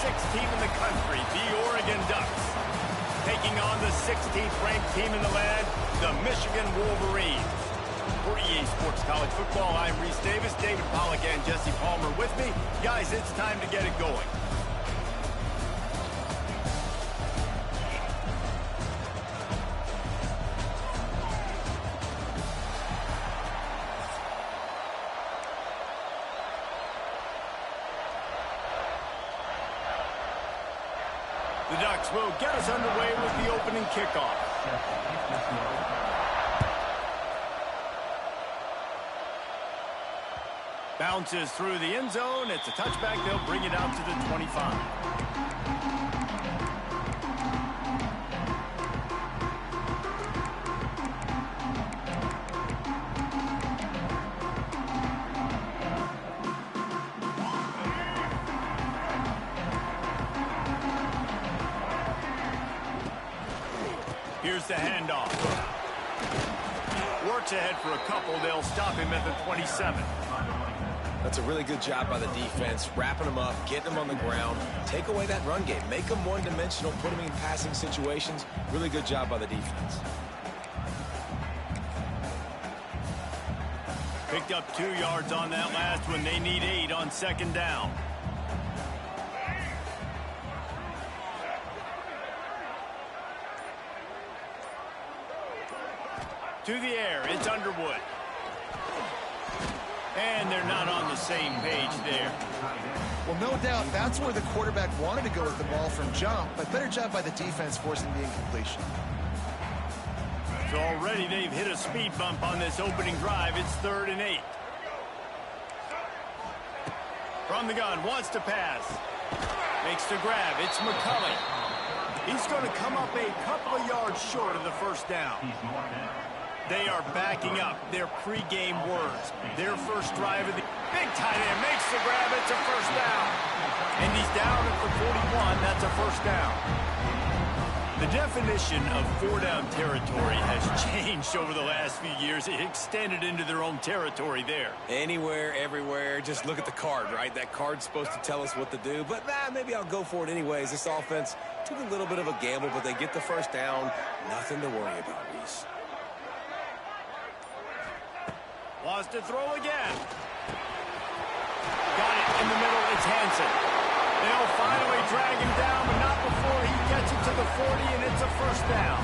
6th team in the country, the Oregon Ducks, taking on the 16th ranked team in the land, the Michigan Wolverines. For EA Sports College Football, I'm Reese Davis, David Pollack, and Jesse Palmer with me. Guys, it's time to get it going. The Ducks will get us underway with the opening kickoff. Bounces through the end zone. It's a touchback. They'll bring it out to the 25. Here's the handoff. Works ahead for a couple. They'll stop him at the 27. That's a really good job by the defense, wrapping them up, getting them on the ground. Take away that run game. Make them one-dimensional, put them in passing situations. Really good job by the defense. Picked up 2 yards on that last one. They need 8 on 2nd down. To the air, it's Underwood. And they're not on the same page there. Well, no doubt, that's where the quarterback wanted to go with the ball from jump, but better job by the defense forcing the incompletion. So already they've hit a speed bump on this opening drive. It's 3rd and 8. From the gun, wants to pass. Makes the grab. It's McCulley. He's going to come up a couple of yards short of the first down. They are backing up their pregame words. Their first drive of the big tight end makes the grab. It's a first down. And he's down at the 41. That's a first down. The definition of 4-down territory has changed over the last few years. It extended into their own territory there. Anywhere, everywhere. Just look at the card, right? That card's supposed to tell us what to do. But maybe I'll go for it anyways. This offense took a little bit of a gamble, but they get the first down. Nothing to worry about, Reese. Wants to throw again. Got it in the middle. It's Hansen. They'll finally drag him down, but not before he gets it to the 40, and it's a first down.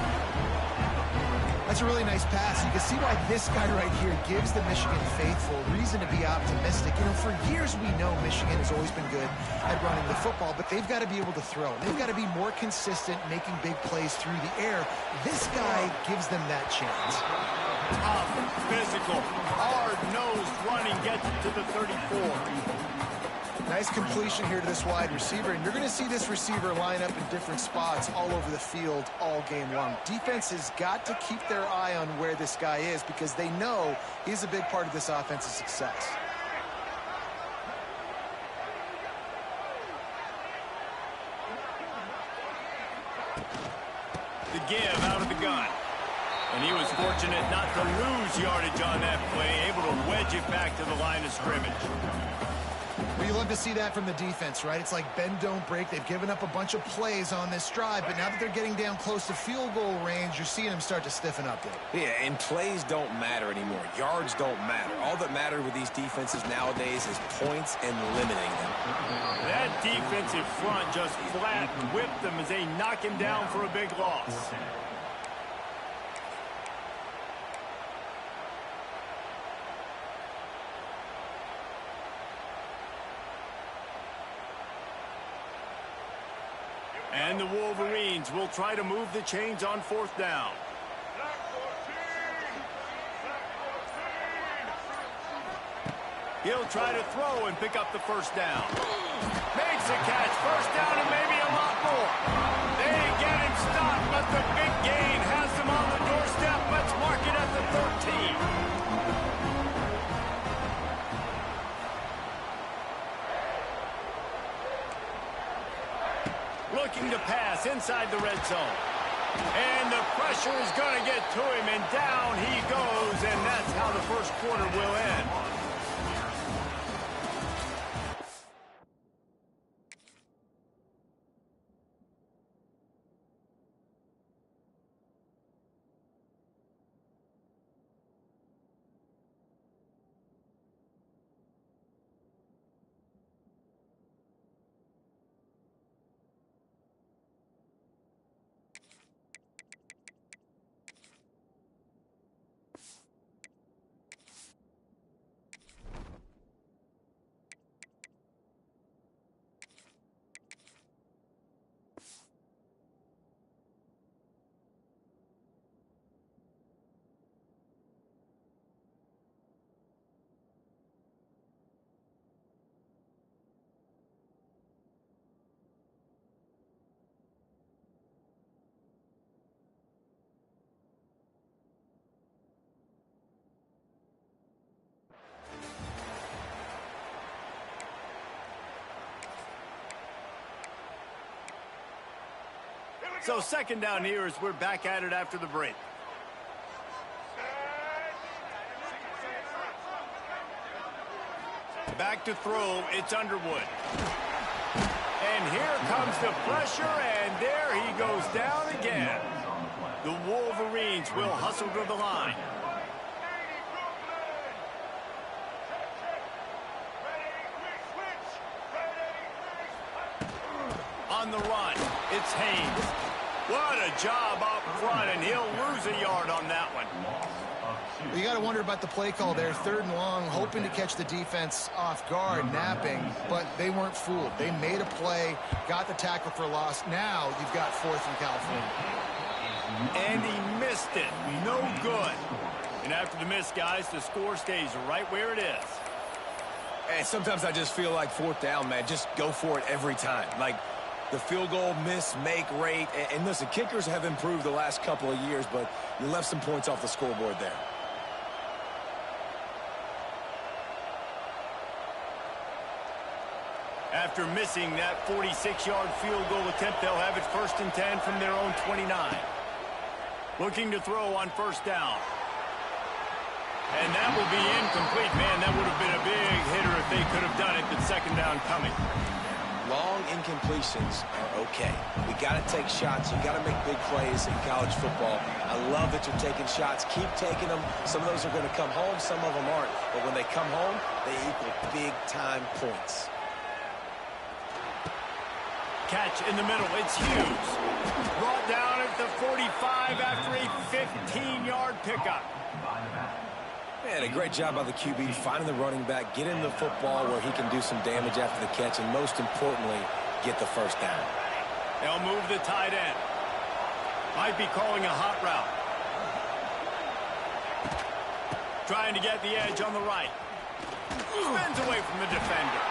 That's a really nice pass. You can see why this guy right here gives the Michigan faithful reason to be optimistic. You know, for years we know Michigan has always been good at running the football, but they've got to be able to throw. They've got to be more consistent making big plays through the air. This guy gives them that chance. Tough, physical, hard-nosed running gets it to the 34. Nice completion here to this wide receiver, and you're going to see this receiver line up in different spots all over the field all game long. Defense has got to keep their eye on where this guy is because they know he's a big part of this offense's success. The give out of the gun. And he was fortunate not to lose yardage on that play, able to wedge it back to the line of scrimmage. Well, you love to see that from the defense, right? It's like bend, don't break. They've given up a bunch of plays on this drive, but now that they're getting down close to field goal range, you're seeing them start to stiffen up there. Yeah, and plays don't matter anymore. Yards don't matter. All that matters with these defenses nowadays is points and limiting them. That defensive front just flat whipped them as they knock him down for a big loss. And the Wolverines will try to move the chains on 4th down. He'll try to throw and pick up the first down. Makes a catch. First down and maybe a lot more. They get him stopped, but the big gain has them on the doorstep. Let's mark it at the 13. Looking to pass inside the red zone. And the pressure is going to get to him, and down he goes, and that's how the first quarter will end. So second down here as we're back at it after the break. Back to throw, it's Underwood. And here comes the pressure, and there he goes down again. The Wolverines will hustle to the line. On the run, it's Haynes. What a job up front, and he'll lose a yard on that one. You got to wonder about the play call there. 3rd and long, hoping to catch the defense off guard, napping, but they weren't fooled. They made a play, got the tackle for loss. Now you've got 4th and California. And he missed it. No good. And after the miss, guys, the score stays right where it is. And sometimes I just feel like 4th down, man. Just go for it every time. Like the field goal miss, make rate. And listen, kickers have improved the last couple of years, but you left some points off the scoreboard there. After missing that 46-yard field goal attempt, they'll have it 1st and 10 from their own 29. Looking to throw on 1st down. And that will be incomplete. Man, that would have been a big hitter if they could have done it, but 2nd down coming. Long incompletions are okay. We got to take shots. You got to make big plays in college football. I love that you're taking shots. Keep taking them. Some of those are going to come home. Some of them aren't. But when they come home, they equal big-time points. Catch in the middle. It's Hughes. Brought down at the 45 after a 15-yard pickup. Man, a great job by the QB finding the running back, getting the football where he can do some damage after the catch, and most importantly, get the 1st down. They'll move the tight end. Might be calling a hot route. Trying to get the edge on the right. Spins away from the defender.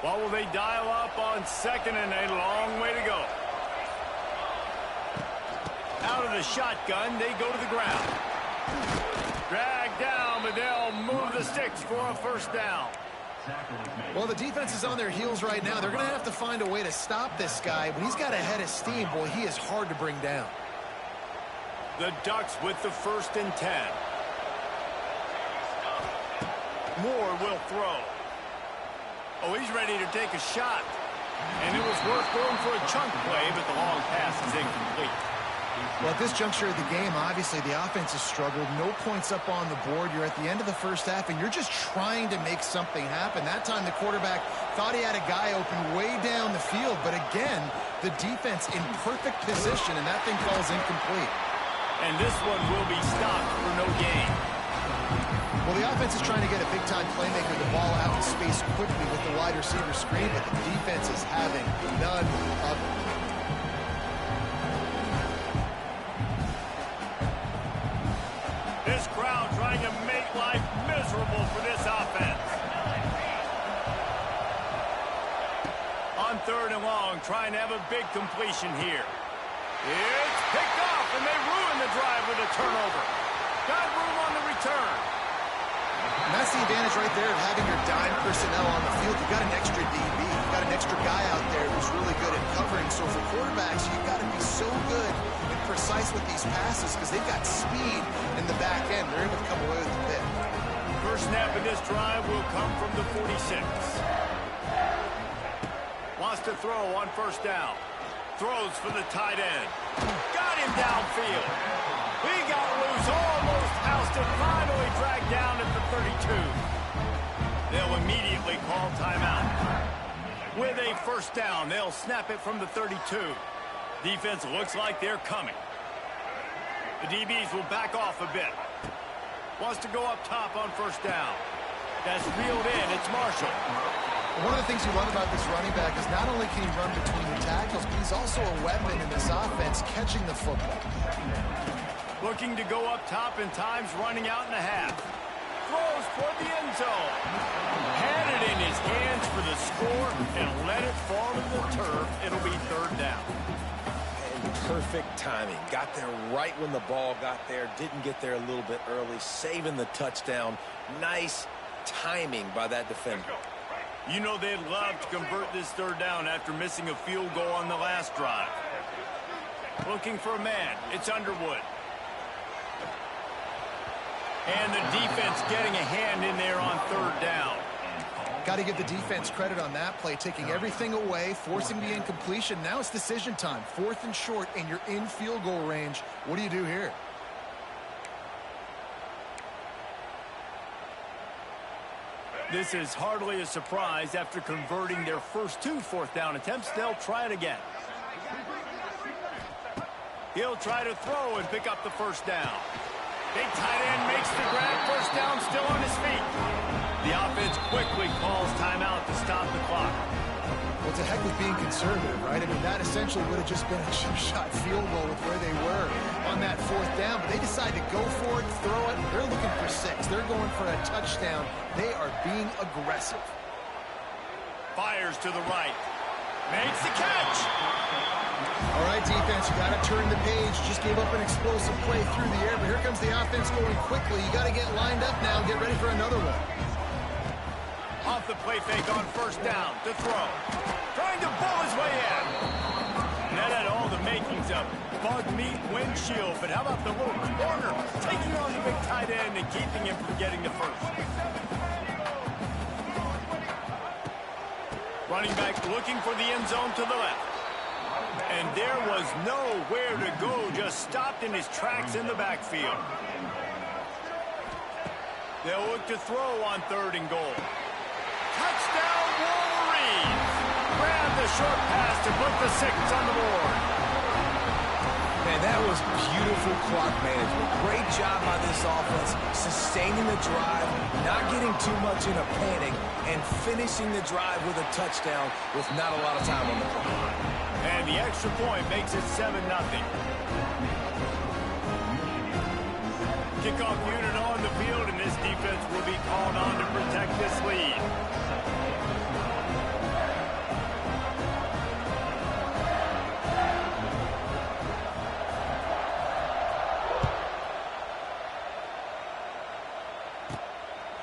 What will they dial up on 2nd and a long way to go? Out of the shotgun, they go to the ground. Dragged down, but they'll move the sticks for a 1st down. Well, the defense is on their heels right now. They're going to have to find a way to stop this guy. When he's got a head of steam, boy, he is hard to bring down. The Ducks with the 1st and 10. Moore will throw. Oh, he's ready to take a shot. And it was worth going for a chunk play, but the long pass is incomplete. Well, at this juncture of the game, obviously the offense has struggled. No points up on the board. You're at the end of the 1st half, and you're just trying to make something happen. That time the quarterback thought he had a guy open way down the field, but again, the defense in perfect position, and that thing falls incomplete. And this one will be stopped for no gain. Well, the offense is trying to get a big-time playmaker the ball out in space quickly with the wide receiver screen, but the defense is having none of it. This crowd trying to make life miserable for this offense. On 3rd and long, trying to have a big completion here. It's picked off, and they ruin the drive with a turnover. Got room on the return. And that's the advantage right there of having your dime personnel on the field. You've got an extra DB. You've got an extra guy out there who's really good at covering. So for quarterbacks, you've got to be so good and precise with these passes because they've got speed in the back end. They're able to come away with the pick. First snap of this drive will come from the 46. Wants to throw on 1st down. Throws for the tight end. Got him downfield. He got loose, almost ousted, finally dragged down at the 32. They'll immediately call timeout. With a 1st down, they'll snap it from the 32. Defense looks like they're coming. The DBs will back off a bit. Wants to go up top on 1st down. That's reeled in. It's Marshall. One of the things you love about this running back is not only can he run between the tackles, but he's also a weapon in this offense catching the football. Looking to go up top, and time's running out in the half. Throws toward the end zone. Had it in his hands for the score and let it fall to the turf. It'll be third down. And perfect timing. Got there right when the ball got there. Didn't get there a little bit early. Saving the touchdown. Nice timing by that defender. You know they'd love to convert this third down after missing a field goal on the last drive. Looking for a man. It's Underwood. And the defense getting a hand in there on third down. Got to give the defense credit on that play, taking everything away, forcing the incompletion. Now it's decision time. 4th and short, and you're in field goal range. What do you do here? This is hardly a surprise. After converting their first 2 fourth down attempts, they'll try it again. He'll try to throw and pick up the first down. Big tight end makes the grab. First down, still on his feet. The offense quickly calls timeout to stop the clock. Well, to heck with being conservative, right? I mean, that essentially would have just been a chip-shot field goal with where they were on that 4th down. But they decide to go for it, throw it. They're looking for 6. They're going for a touchdown. They are being aggressive. Fires to the right. Makes the catch. All right, defense, you got to turn the page. Just gave up an explosive play through the air, but here comes the offense going quickly. You got to get lined up now. Get ready for another one. Off the play fake on first down to throw. Trying to pull his way in. That had all the makings of bug meat windshield, but how about the little corner taking on the big tight end and keeping him from getting the first? Running back looking for the end zone to the left. And there was nowhere to go, just stopped in his tracks in the backfield. They'll look to throw on 3rd and goal. Touchdown, Wolverines! Grab the short pass to put the 6 on the board. Man, that was beautiful clock management. Great job by this offense, sustaining the drive, not getting too much in a panic, and finishing the drive with a touchdown with not a lot of time on the clock. And the extra point makes it 7-0. Kickoff unit on the field, and this defense will be called on to protect this lead.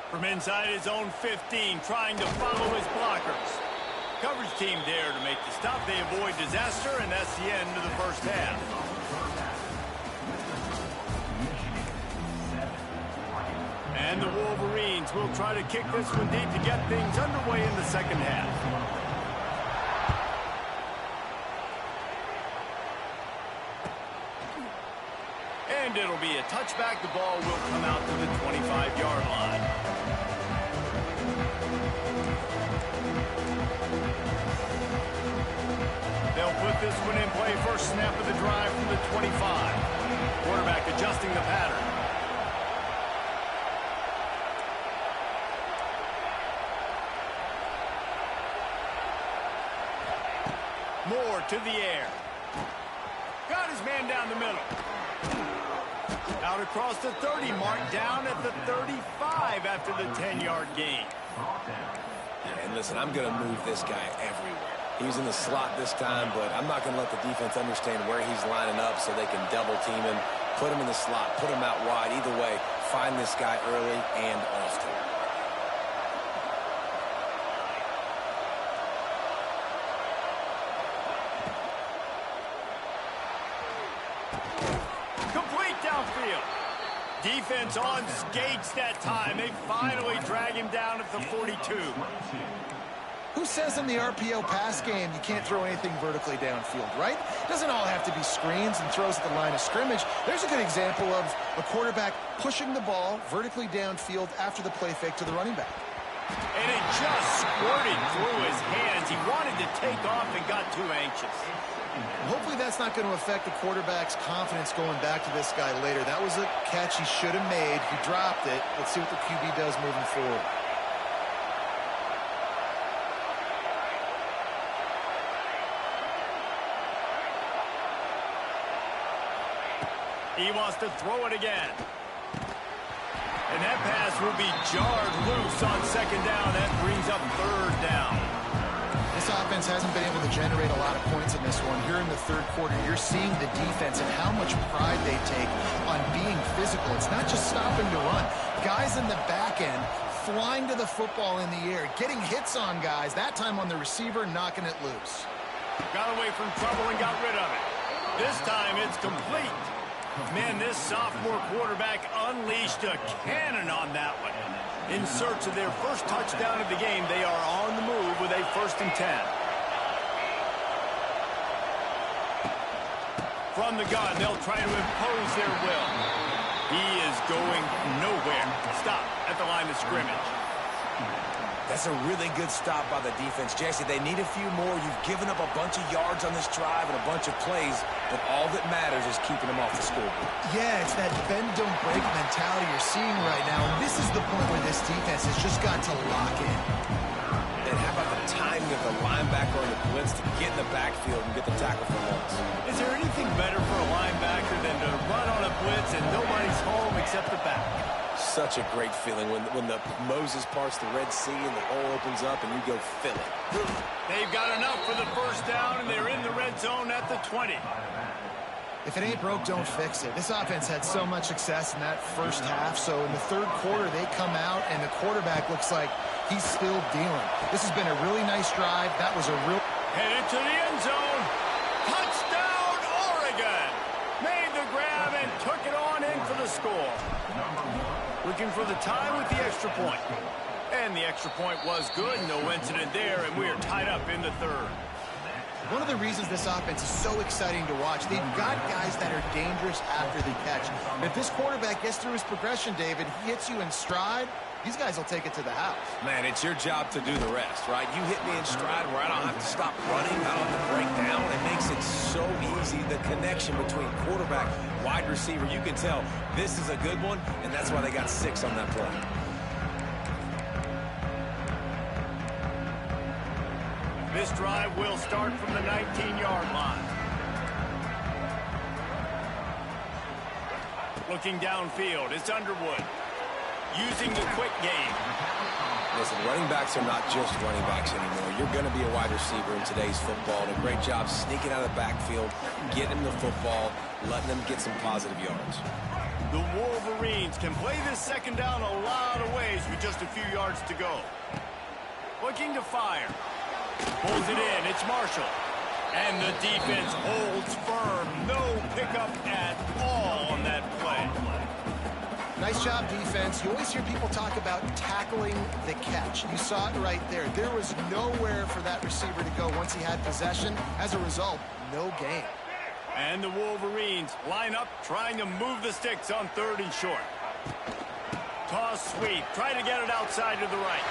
From inside his own 15, trying to follow his blockers. Coverage team there to make the stop. They avoid disaster, and that's the end of the first half. And the Wolverines will try to kick this one deep to get things underway in the second half. And it'll be a touchback. The ball will come out to the 25-yard line. They'll put this one in play. First snap of the drive from the 25. Quarterback adjusting the pattern. Moore to the air. Got his man down the middle. Out across the 30 mark, down at the 35 after the 10-yard gain. And listen, I'm going to move this guy everywhere. He was in the slot this time, but I'm not going to let the defense understand where he's lining up so they can double team him, put him in the slot, put him out wide. Either way, find this guy early and often. Complete downfield. Defense on skates that time. They finally drag him down at the 42. Who says in the RPO pass game you can't throw anything vertically downfield, right? It doesn't all have to be screens and throws at the line of scrimmage. There's a good example of a quarterback pushing the ball vertically downfield after the play fake to the running back. And it just squirted through his hands. He wanted to take off and got too anxious. Hopefully that's not going to affect the quarterback's confidence going back to this guy later. That was a catch he should have made. He dropped it. Let's see what the QB does moving forward. He wants to throw it again. And that pass will be jarred loose on second down. That brings up third down. this offense hasn't been able to generate a lot of points in this one. Here in the third quarter, you're seeing the defense and how much pride they take on being physical. It's not just stopping to run. Guys in the back end flying to the football in the air, getting hits on guys, that time on the receiver, knocking it loose. Got away from trouble and got rid of it. This time it's complete. Man, this sophomore quarterback unleashed a cannon on that one. In search of their first touchdown of the game, they are on the move with a 1st and 10. From the gun, they'll try to impose their will. He is going nowhere. Stop at the line of scrimmage. That's a really good stop by the defense. Jesse, they need a few more. You've given up a bunch of yards on this drive and a bunch of plays, but all that matters is keeping them off the scoreboard. Yeah, it's that bend, don't break mentality you're seeing right now. And this is the point where this defense has just got to lock in. And how about the timing of the linebacker on the blitz to get in the backfield and get the tackle for loss? Is there anything better for a linebacker than to run on a blitz and nobody's home except the back? Such a great feeling when the Moses parts the Red Sea and the hole opens up and you go fill it. They've got enough for the first down, and they're in the red zone at the 20. If it ain't broke, don't fix it. This offense had so much success in that first half, so in the third quarter they come out and the quarterback looks like he's still dealing. This has been a really nice drive. That was a real... Headed to the end zone. Touchdown, Oregon! Made the grab and took it on in for the score. Looking for the tie with the extra point. And the extra point was good. No incident there, and we are tied up in the third. One of the reasons this offense is so exciting to watch, they've got guys that are dangerous after the catch. And if this quarterback gets through his progression, David, he hits you in stride, these guys will take it to the house. Man, it's your job to do the rest, right? You hit me in stride where I don't have to stop running, I don't have to break down. It makes it so easy. The connection between quarterback, wide receiver, you can tell this is a good one, and that's why they got 6 on that play. This drive will start from the 19-yard line. Looking downfield, it's Underwood. Using the quick game. Listen, running backs are not just running backs anymore. You're going to be a wide receiver in today's football. And a great job sneaking out of the backfield, getting the football, letting them get some positive yards. The Wolverines can play this second down a lot of ways with just a few yards to go. Looking to fire. Pulls it in. It's Marshall. And the defense holds firm. No pickup at all on that play. Nice job, defense. You always hear people talk about tackling the catch. You saw it right there. There was nowhere for that receiver to go once he had possession. As a result, no gain. And the Wolverines line up, trying to move the sticks on 3rd and short. Toss sweep. Try to get it outside to the right.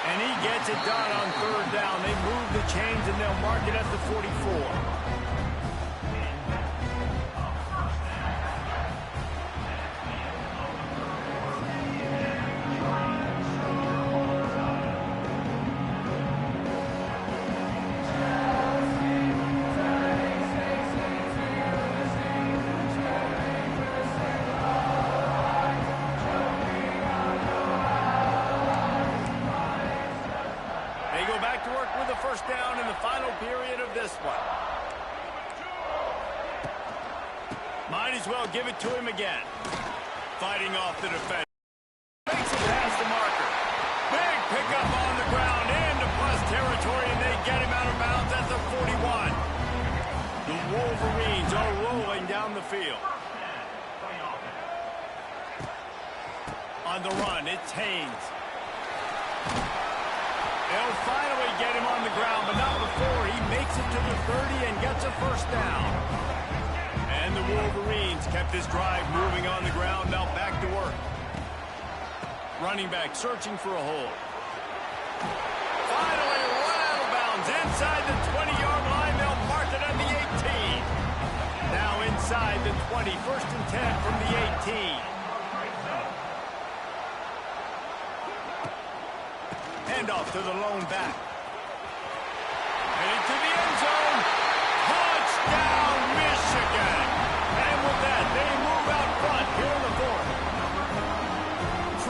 And he gets it done on 3rd down. They move the chains, and they'll mark it at the 44. First down in the final period of this one. Might as well give it to him again. Fighting off the defense. Makes it past the marker. Big pickup on the ground into plus territory, and they get him out of bounds at the 41. The Wolverines are rolling down the field. On the run, it's Haynes. They'll finally get him on the ground, but not before he makes it to the 30 and gets a first down. And the Wolverines kept this drive moving on the ground, now back to work. Running back searching for a hole. Finally run out of bounds inside the 20-yard line. They'll mark it at the 18. Now inside the 20, 1st and 10 from the 18. Handoff to the lone back. Headed to the end zone. Touchdown, Michigan. And with that, they move out front here in the 4th.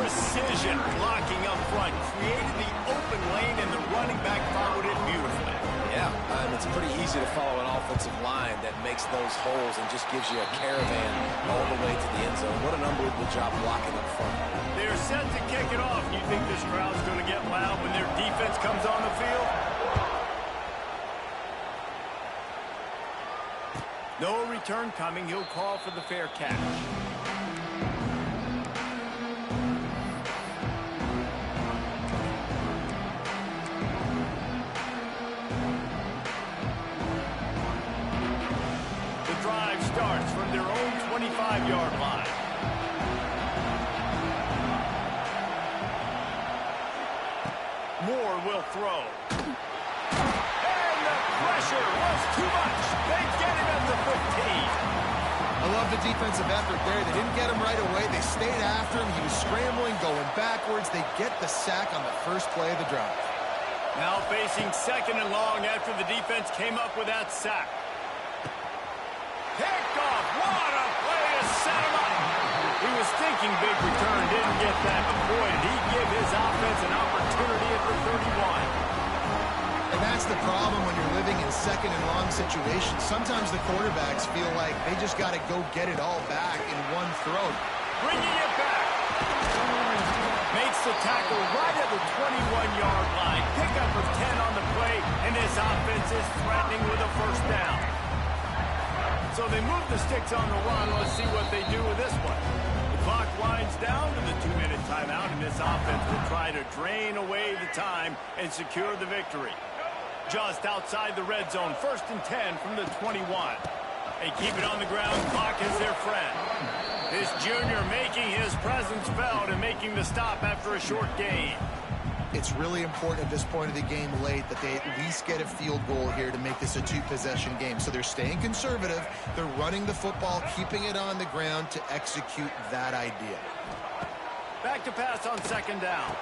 precision blocking up front. Created the open lane, and the running back followed it beautifully. Yeah, it's pretty easy to follow an offensive line that makes those holes and just gives you a caravan all the way to the end zone. What an unbelievable job blocking up front. They're set to kick it off. You think this crowd's going to get loud when their defense comes on the field? No return coming. He'll call for the fair catch. The drive starts from their own 25-yard line. Moore will throw. And the pressure was too much. They get him at the 15. I love the defensive effort there. They didn't get him right away. They stayed after him. He was scrambling, going backwards. They get the sack on the first play of the drive. Now facing second and long after the defense came up with that sack. Picked off. What a play to set him up. He was thinking big return, didn't get that, but boy, did he give his offense an opportunity at the 31. And that's the problem when you're living in second and long situations. Sometimes the quarterbacks feel like they just got to go get it all back in one throw. Bringing it back. Makes the tackle right at the 21-yard line. Pickup of 10 on the play, and this offense is threatening with a first down. So they move the sticks on the run. Let's see what they do with this one. The clock winds down to the 2-minute timeout, and this offense will try to drain away the time and secure the victory. Just outside the red zone, 1st and 10 from the 21. They keep it on the ground. Clock is their friend. This junior making his presence felt and making the stop after a short gain. It's really important at this point of the game late that they at least get a field goal here to make this a two-possession game. So they're staying conservative. They're running the football, keeping it on the ground to execute that idea. Back to pass on second down.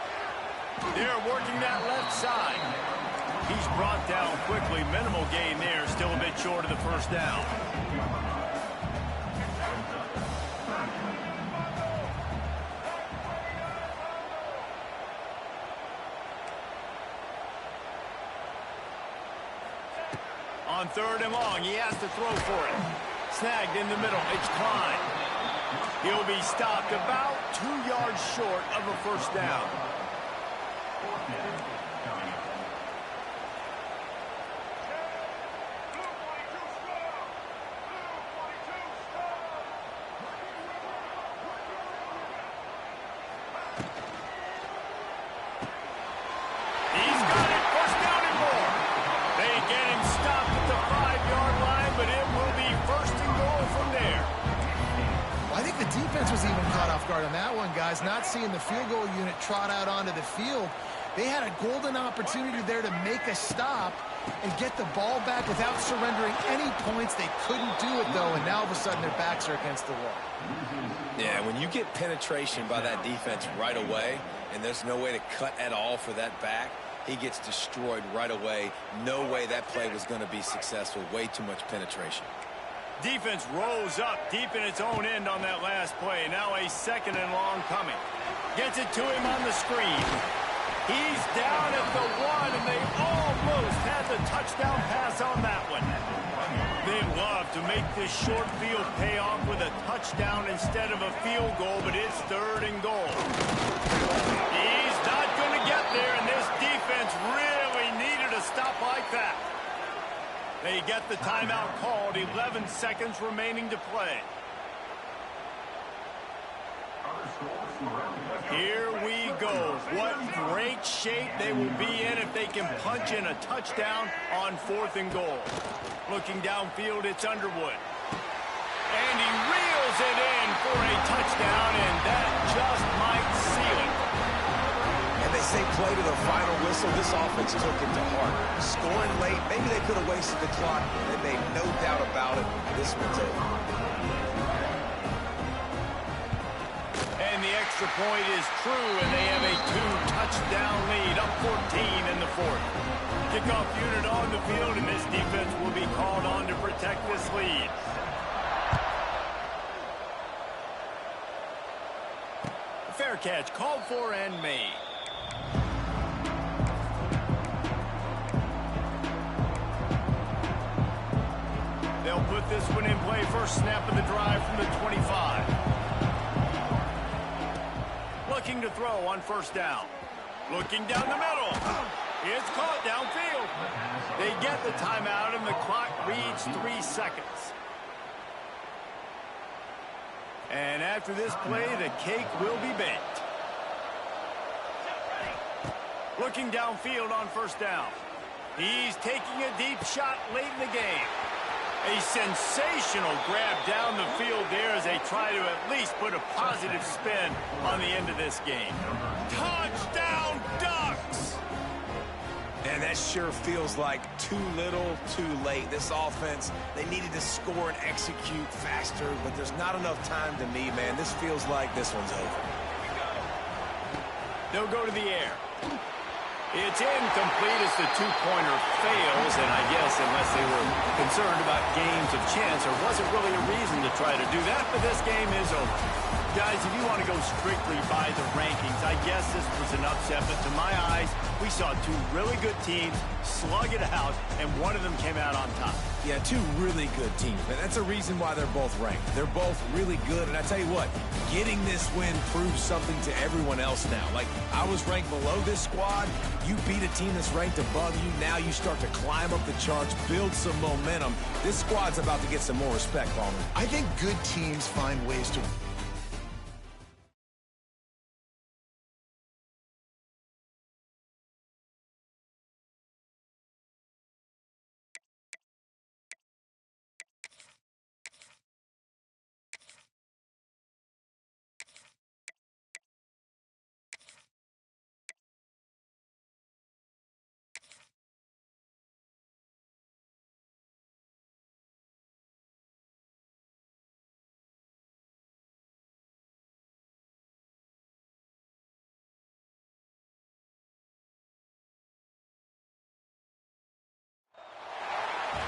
They're working that left side. He's brought down quickly. Minimal gain there. Still a bit short of the first down. On 3rd and long, he has to throw for it. Snagged in the middle. It's Klein. He'll be stopped about 2 yards short of a first down. He's got it. First down and more. They get him stopped at the 5-yard line, but it will be 1st and goal from there. I think the defense was even caught off guard on that one, guys. Not seeing the field goal unit trot out onto the field. They had a golden opportunity there to make a stop and get the ball back without surrendering any points. They couldn't do it, though, and now all of a sudden their backs are against the wall. Yeah, when you get penetration by that defense right away, and there's no way to cut at all for that back, he gets destroyed right away. No way that play was going to be successful. Way too much penetration. Defense rolls up deep in its own end on that last play. Now a 2nd and long coming. Gets it to him on the screen. He's down at the 1, and they almost had the touchdown pass on that one. They'd love to make this short field pay off with a touchdown instead of a field goal, but it's 3rd and goal. He's not going to get there, and this defense really needed a stop like that. They get the timeout called, 11 seconds remaining to play. Here we go. What great shape they will be in if they can punch in a touchdown on 4th and goal. Looking downfield, it's Underwood. And he reels it in for a touchdown, and that just might seal it. And they say play to the final whistle. This offense took it to heart. Scoring late, maybe they could have wasted the clock. They made no doubt about it. This one's over. And the extra point is true, and they have a 2-touchdown lead, up 14 in the 4th. Kickoff unit on the field, and this defense will be called on to protect this lead. Fair catch, called for and made. They'll put this one in play. First snap of the drive from the 25. Looking to throw on first down. Looking down the middle. It's caught downfield. They get the timeout, and the clock reads 3 seconds. And after this play, the cake will be baked. Looking downfield on first down. He's taking a deep shot late in the game. A sensational grab down the field there as they try to at least put a positive spin on the end of this game. Touchdown, Ducks! And that sure feels like too little, too late. This offense, they needed to score and execute faster, but there's not enough time to me, man. This feels like this one's over. They'll go to the air. It's incomplete as the two-pointer fails, and I guess unless they were concerned about games of chance, there wasn't really a reason to try to do that, but this game is over. Guys, if you want to go strictly by the rankings, I guess this was an upset, but to my eyes, we saw two really good teams slug it out, and one of them came out on top. Yeah, two really good teams, man. That's a reason why they're both ranked. They're both really good, and I tell you what, getting this win proves something to everyone else now. Like, I was ranked below this squad. You beat a team that's ranked above you. Now you start to climb up the charts, build some momentum. This squad's about to get some more respect, Palmer. I think good teams find ways to...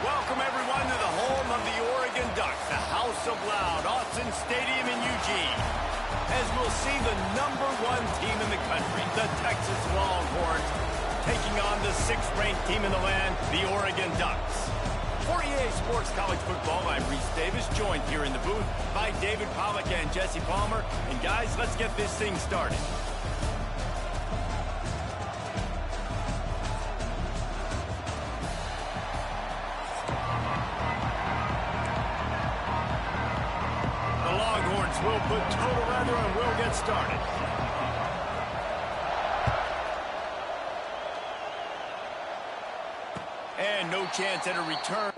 Welcome, everyone, to the home of the Oregon Ducks, the House of Loud, Autzen Stadium in Eugene. As we'll see the #1 team in the country, the Texas Longhorns, taking on the 6th-ranked team in the land, the Oregon Ducks. For EA Sports College Football, I'm Reese Davis, joined here in the booth by David Pollack and Jesse Palmer. And guys, let's get this thing started. We'll put total rather, and we'll get started. And no chance at a return.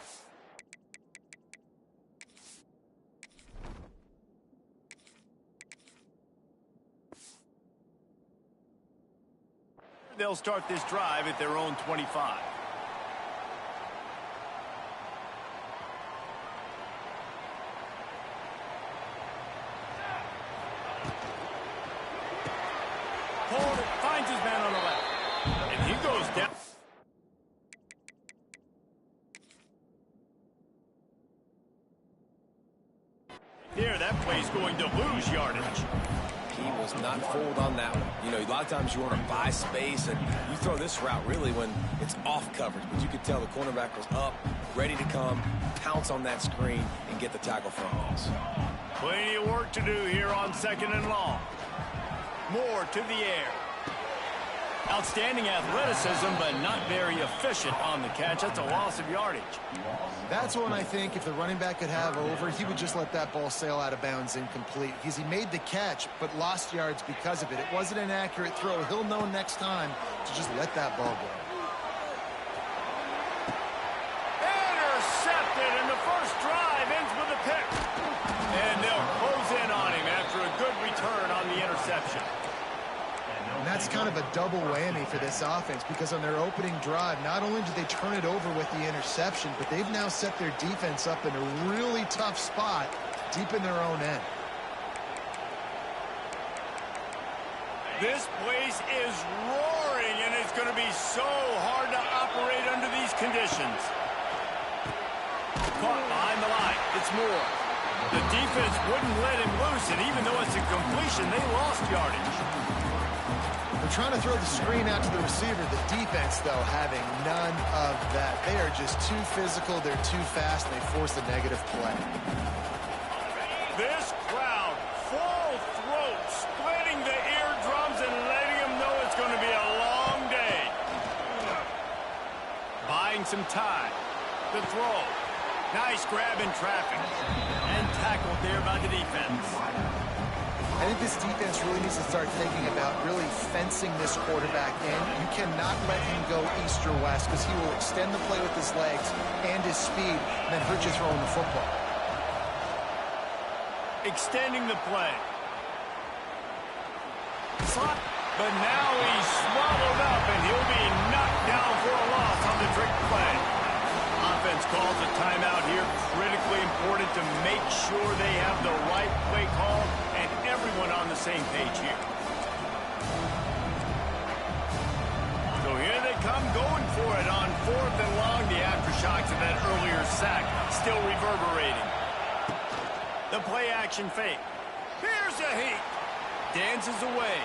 They'll start this drive at their own 25. Finds his man on the left. And he goes down. There, that play's going to lose yardage. He was not fooled on that one. You know, a lot of times you want to buy space, and you throw this route really when it's off coverage. But you could tell the cornerback was up, ready to come, pounce on that screen, and get the tackle for a loss. Plenty of work to do here on 2nd and long. Moore to the air. Outstanding athleticism, but not very efficient on the catch. That's a loss of yardage. That's one I think if the running back could have over, he would just let that ball sail out of bounds incomplete. Because he made the catch, but lost yards because of it. It wasn't an accurate throw. He'll know next time to just let that ball go. Intercepted, and the first drive ends with a pick. And they'll close in on him after a good return on the interception. And that's kind of a double whammy for this offense because on their opening drive, not only did they turn it over with the interception, but they've now set their defense up in a really tough spot deep in their own end. This place is roaring, and it's going to be so hard to operate under these conditions. Caught behind the line. It's Moore. The defense wouldn't let him loose, and even though it's a completion, they lost yardage. They're trying to throw the screen out to the receiver. The defense, though, having none of that. They are just too physical. They're too fast, and they force a negative play. This crowd, full throat, splitting the eardrums and letting them know it's going to be a long day. Buying some time. The throw. Nice grab in traffic. And tackled there by the defense. I think this defense really needs to start thinking about really fencing this quarterback in. You cannot let him go east or west because he will extend the play with his legs and his speed and then hurt you throwing the football. Extending the play. Slot. But now he's swallowed up and he'll be knocked down for a loss on the trick play. Offense calls a timeout here. Critically important to make sure they have the right play call and everyone on the same page here. So here they come going for it on 4th and long. The aftershocks of that earlier sack still reverberating. The play action fake. Here's a heat. Dances away.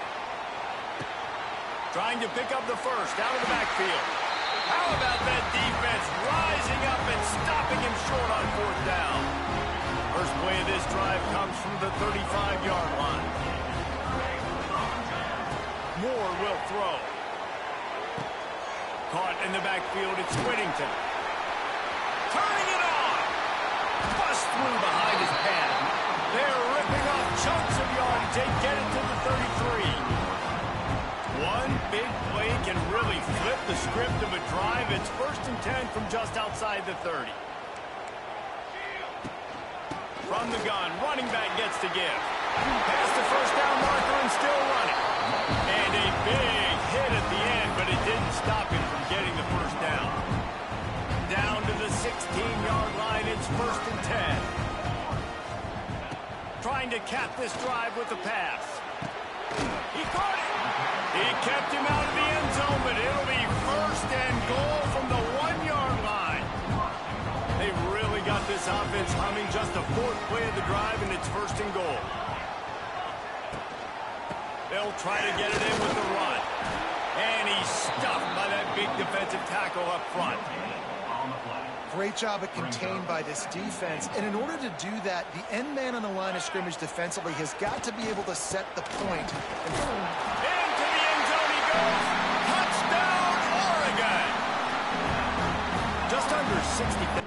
Trying to pick up the first out of the backfield. How about that defense rising up and stopping him short on 4th down? First play of this drive comes from the 35-yard line. Moore will throw. Caught in the backfield, it's Whittington. Turning it on. Bust through behind his pad. They're ripping off chunks of yardage. They get it to the 33. One big play can really flip the script of a drive. It's 1st and 10 from just outside the 30. From the gun, running back gets to give. Past the first down marker and still running. And a big hit at the end, but it didn't stop him from getting the first down. Down to the 16-yard line, it's 1st and 10. Trying to cap this drive with the pass. He caught it. He kept him out of the end zone, but it'll be 1st and goal from the 1-yard line. They've really got this offense humming. Just the 4th play of the drive, and it's 1st and goal. They'll try to get it in with the run. And he's stuffed by that big defensive tackle up front. Great job at contained by this defense. And in order to do that, the end man on the line of scrimmage defensively has got to be able to set the point. Into the end zone he goes. Touchdown, Oregon. Just under 60.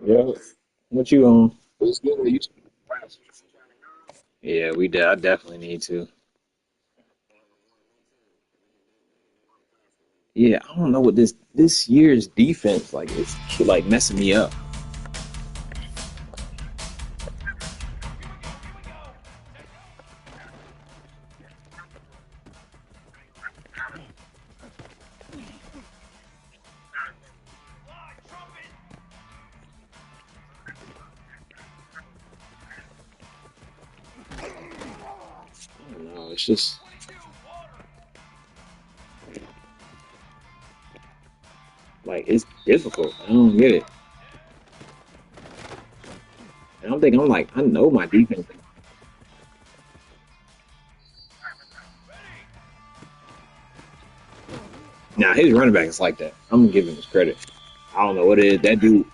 Yeah. What you on? What's good? You Yeah, we did. I definitely need to. Yeah, I don't know what this year's defense like. It's like messing me up. I don't know. It's just like it's difficult. I don't get it. And I'm thinking, I'm like, I know my defense. Now his running back is like that. I'm gonna give him his credit. I don't know what it is. That dude.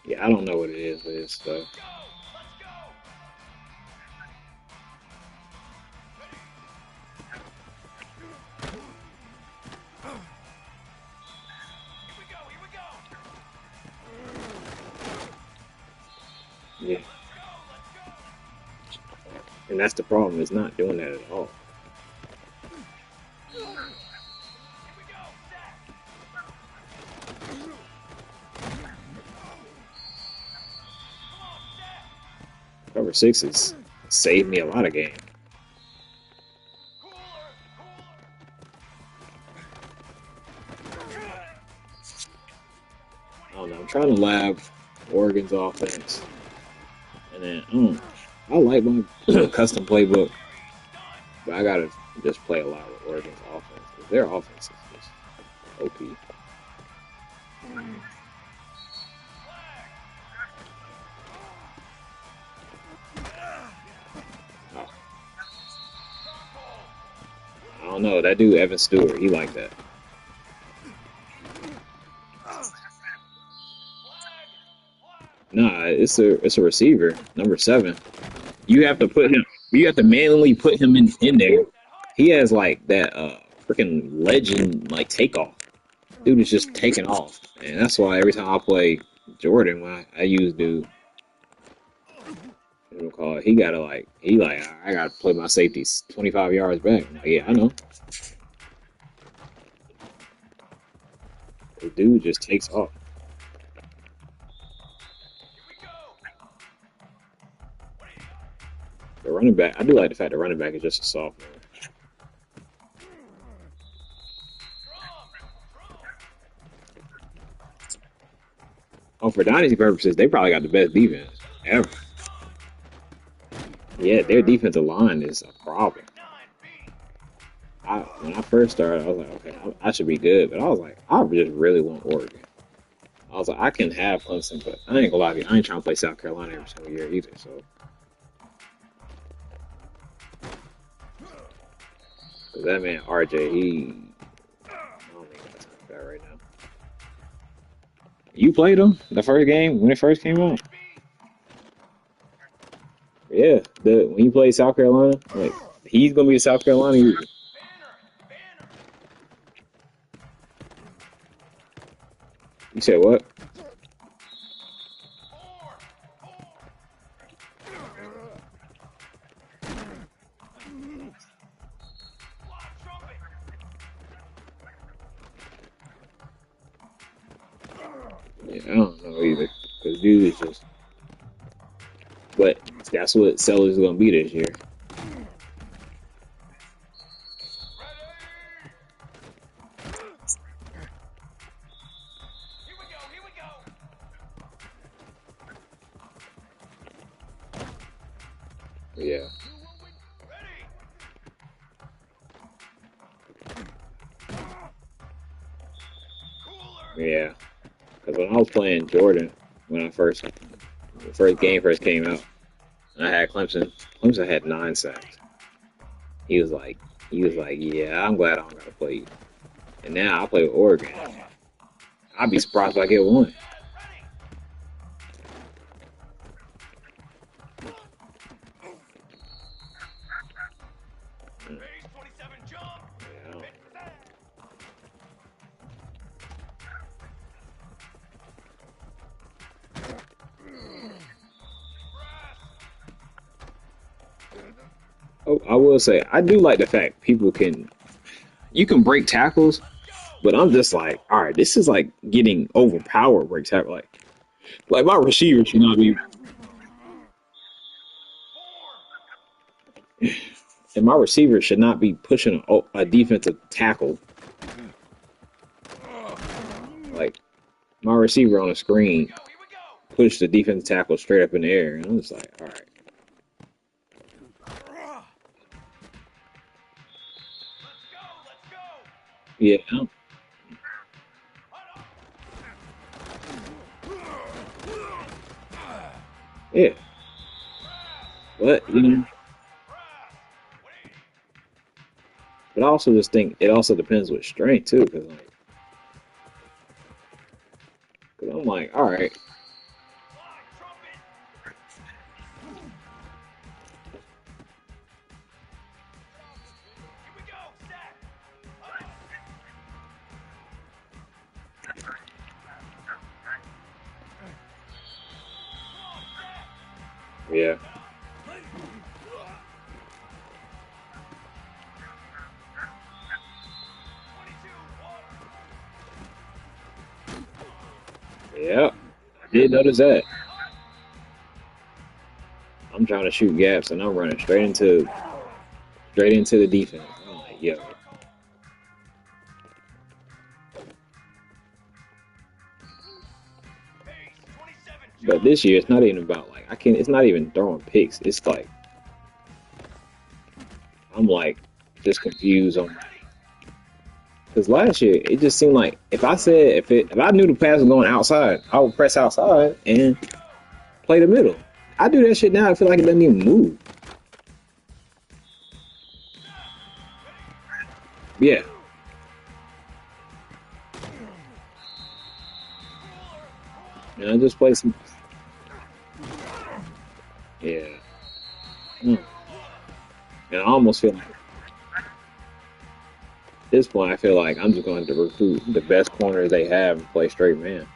Yeah, I don't know what it is with his stuff. Yeah, and that's the problem. Is not doing that at all. Cover sixes saved me a lot of games. I don't know. I'm trying to lab Oregon's offense, and then I like my custom playbook, but I gotta just play a lot with Oregon's offense. 'Cause their offense is just OP. Oh, I don't know. That dude Evan Stewart, he like that. Nah, it's a receiver, number 7. You have to put him. You have to manually put him in there. He has like that freaking legend like takeoff. Dude is just taking off, and that's why every time I play Jordan, when I use dude, what do you call it? He gotta like I gotta play my safeties 25 yards back. I'm like, yeah, I know. The dude just takes off. The running back, I do like the fact the running back is just a sophomore. Oh, for dynasty purposes, they probably got the best defense ever. Yeah, their defensive line is a problem. When I first started, I was like, okay, I should be good, but I was like, I just really want Oregon. I was like, I can have Clemson, but I ain't gonna lie to you, I ain't trying to play South Carolina every single year either. So, cause that man RJ, I don't think that's that right now. You played him the first game when it first came out. Yeah, when he played South Carolina, like he's gonna be a South Carolina. You said what? Yeah, I don't know either. Cause dude is just. But that's what Sellers is gonna be this year. Yeah. Yeah. Because when I was playing Jordan, when the first game first came out, and I had Clemson. Clemson had 9 sacks. He was like, yeah, I'm glad I don't gotta play you. And now I play with Oregon. I'd be surprised if I get one. I will say I do like the fact people can you can break tackles, but I'm just like, all right, this is like getting overpowered break tackle. Like my receiver should not be, and my receiver should not be pushing a defensive tackle. Like my receiver on the screen pushed the defensive tackle straight up in the air, and I'm just like, all right, yeah, yeah. But but I also just think it also depends with strength too, because I'm like, all right, yeah, yeah. I did notice that. I'm trying to shoot gaps, and I'm running straight into the defense. I'm like, yo. But this year, it's not even about like I can. It's not even throwing picks. It's like I'm like just confused on because last year it just seemed like if I said if I knew the pass was going outside, I would press outside and play the middle. I do that shit now. I feel like it doesn't even move. Yeah, and I just play some. Yeah, mm. And I almost feel like at this point I feel like I'm just going to recruit the best corners they have and play straight man.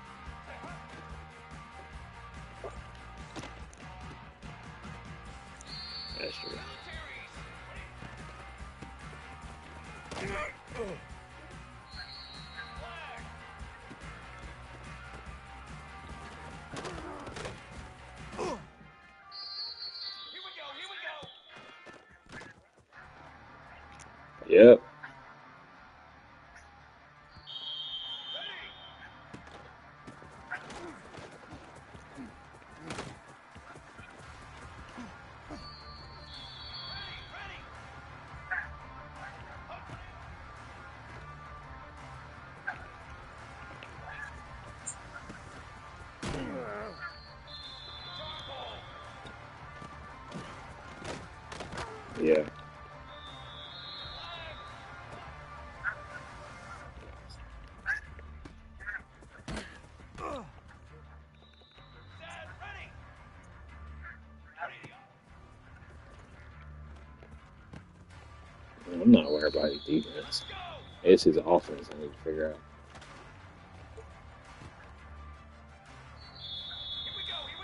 That's true. Yep. Yeah. I'm not worried about his defense. It's his offense I need to figure out.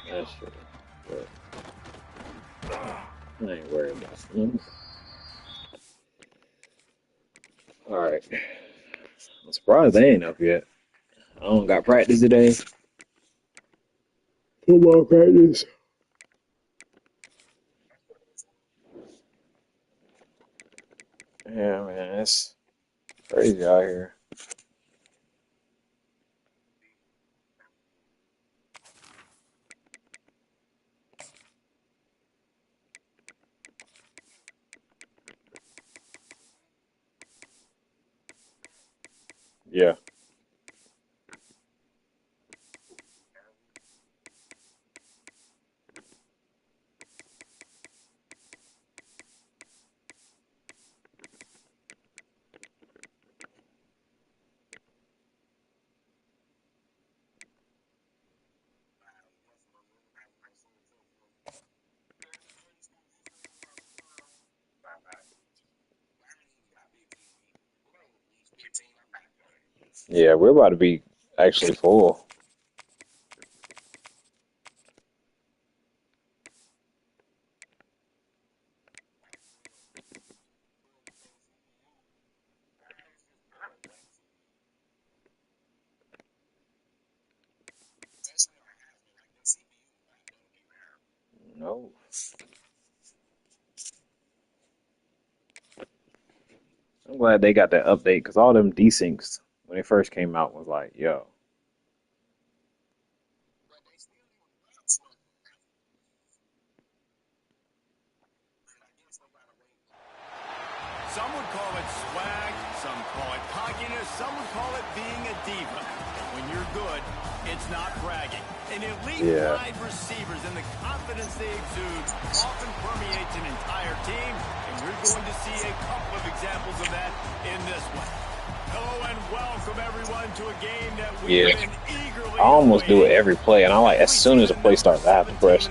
That's true. But I ain't worried about him. All right. I'm surprised they ain't up yet. I don't got practice today. Football practice. Yeah, man, it's crazy out here. Yeah. Yeah, we're about to be actually full. I'm glad they got that update because all them desyncs when they first came out was like, yo. Some would call it swag, some call it cockiness, some would call it being a diva. When you're good, it's not bragging. An elite wide receivers and the confidence they exude often permeates an entire team, and we're going to see a couple of examples of that in this one. Hello and welcome everyone to a game that we've been eagerly I almost do it every play, and I like as soon as the play starts, I have to press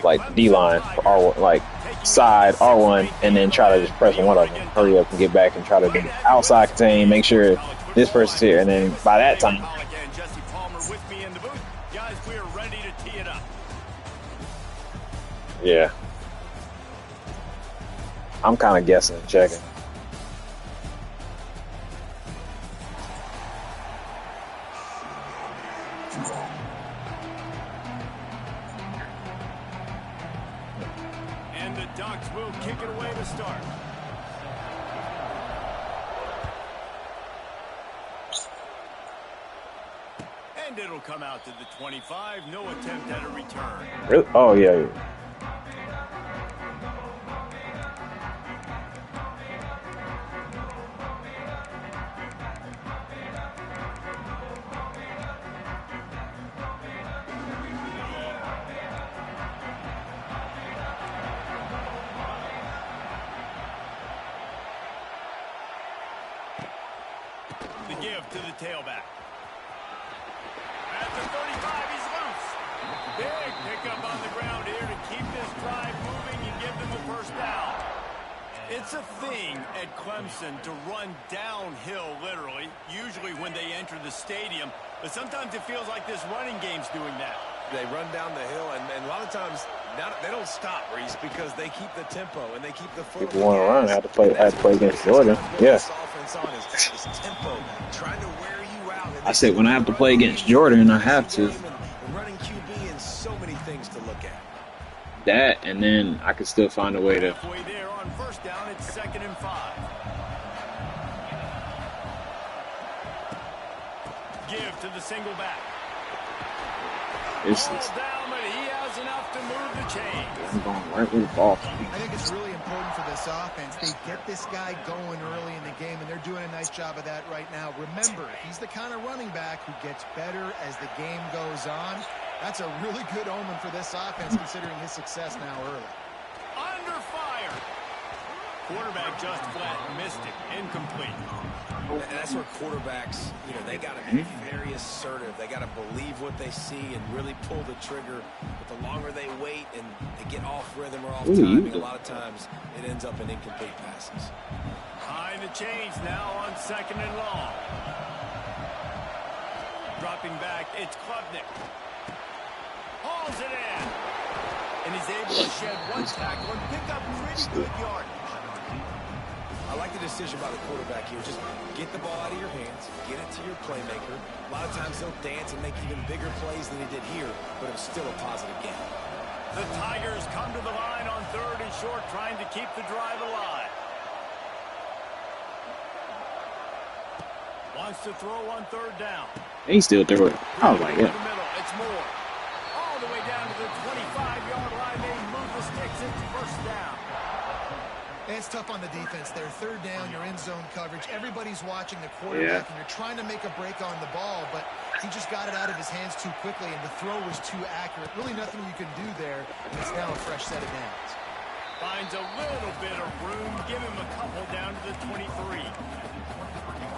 like D-line for R1, like side R1, and then try to just press one of them. Hurry up and get back and try to do outside contain, make sure this person's here, and then by that time. Yeah. I'm kind of guessing and checking. And the Ducks will kick it away to start. And it'll come out to the 25. No attempt at a return. Really? Oh, yeah. The give to the tailback. At the 35, he's loose. Big pickup on the ground here to keep this drive moving and give them a first down. It's a thing at Clemson to run downhill, literally, usually when they enter the stadium. But sometimes it feels like this running game's doing that. They run down the hill, and a lot of times they don't stop, Reese, because they keep the tempo and they keep the foot. People want to run. I had to play against Jordan. Yeah. I said when I have to play against Jordan, I have to. Running QB and so many things to look at. That, and then I could still find a way to. Halfway there on first down, it's 2nd and 5. Give to the single back. It's down, but he has enough to move the chains. I'm going right with the ball. I think it's really important for this offense. They get this guy going early in the game, and they're doing a nice job of that right now. Remember, he's the kind of running back who gets better as the game goes on. That's a really good omen for this offense, considering his success now early. Under fire. Quarterback just flat missed it. Incomplete. And that's where quarterbacks, they got to be very assertive. They got to believe what they see and really pull the trigger. But the longer they wait and they get off rhythm or off timing, a lot of times it ends up in incomplete passes. High in the chains now on 2nd and long. Dropping back, it's Klubnik. Hauls it in. And he's able to shed one tackle and pick up pretty good yardage. I like the decision by the quarterback here. Just get the ball out of your hands, get it to your playmaker. A lot of times he'll dance and make even bigger plays than he did here, but it was still a positive game. The Tigers come to the line on 3rd and short, trying to keep the drive alive. Wants to throw on 3rd down. He still threw it. I was like, yeah. It's more. All the way down to the 25-yard line. They move the sticks. It's first down. It's tough on the defense there. 3rd down, you're in zone coverage. Everybody's watching the quarterback, and you're trying to make a break on the ball, but he just got it out of his hands too quickly, and the throw was too accurate. Really nothing you can do there, and it's now a fresh set of downs. Finds a little bit of room. Give him a couple down to the 23.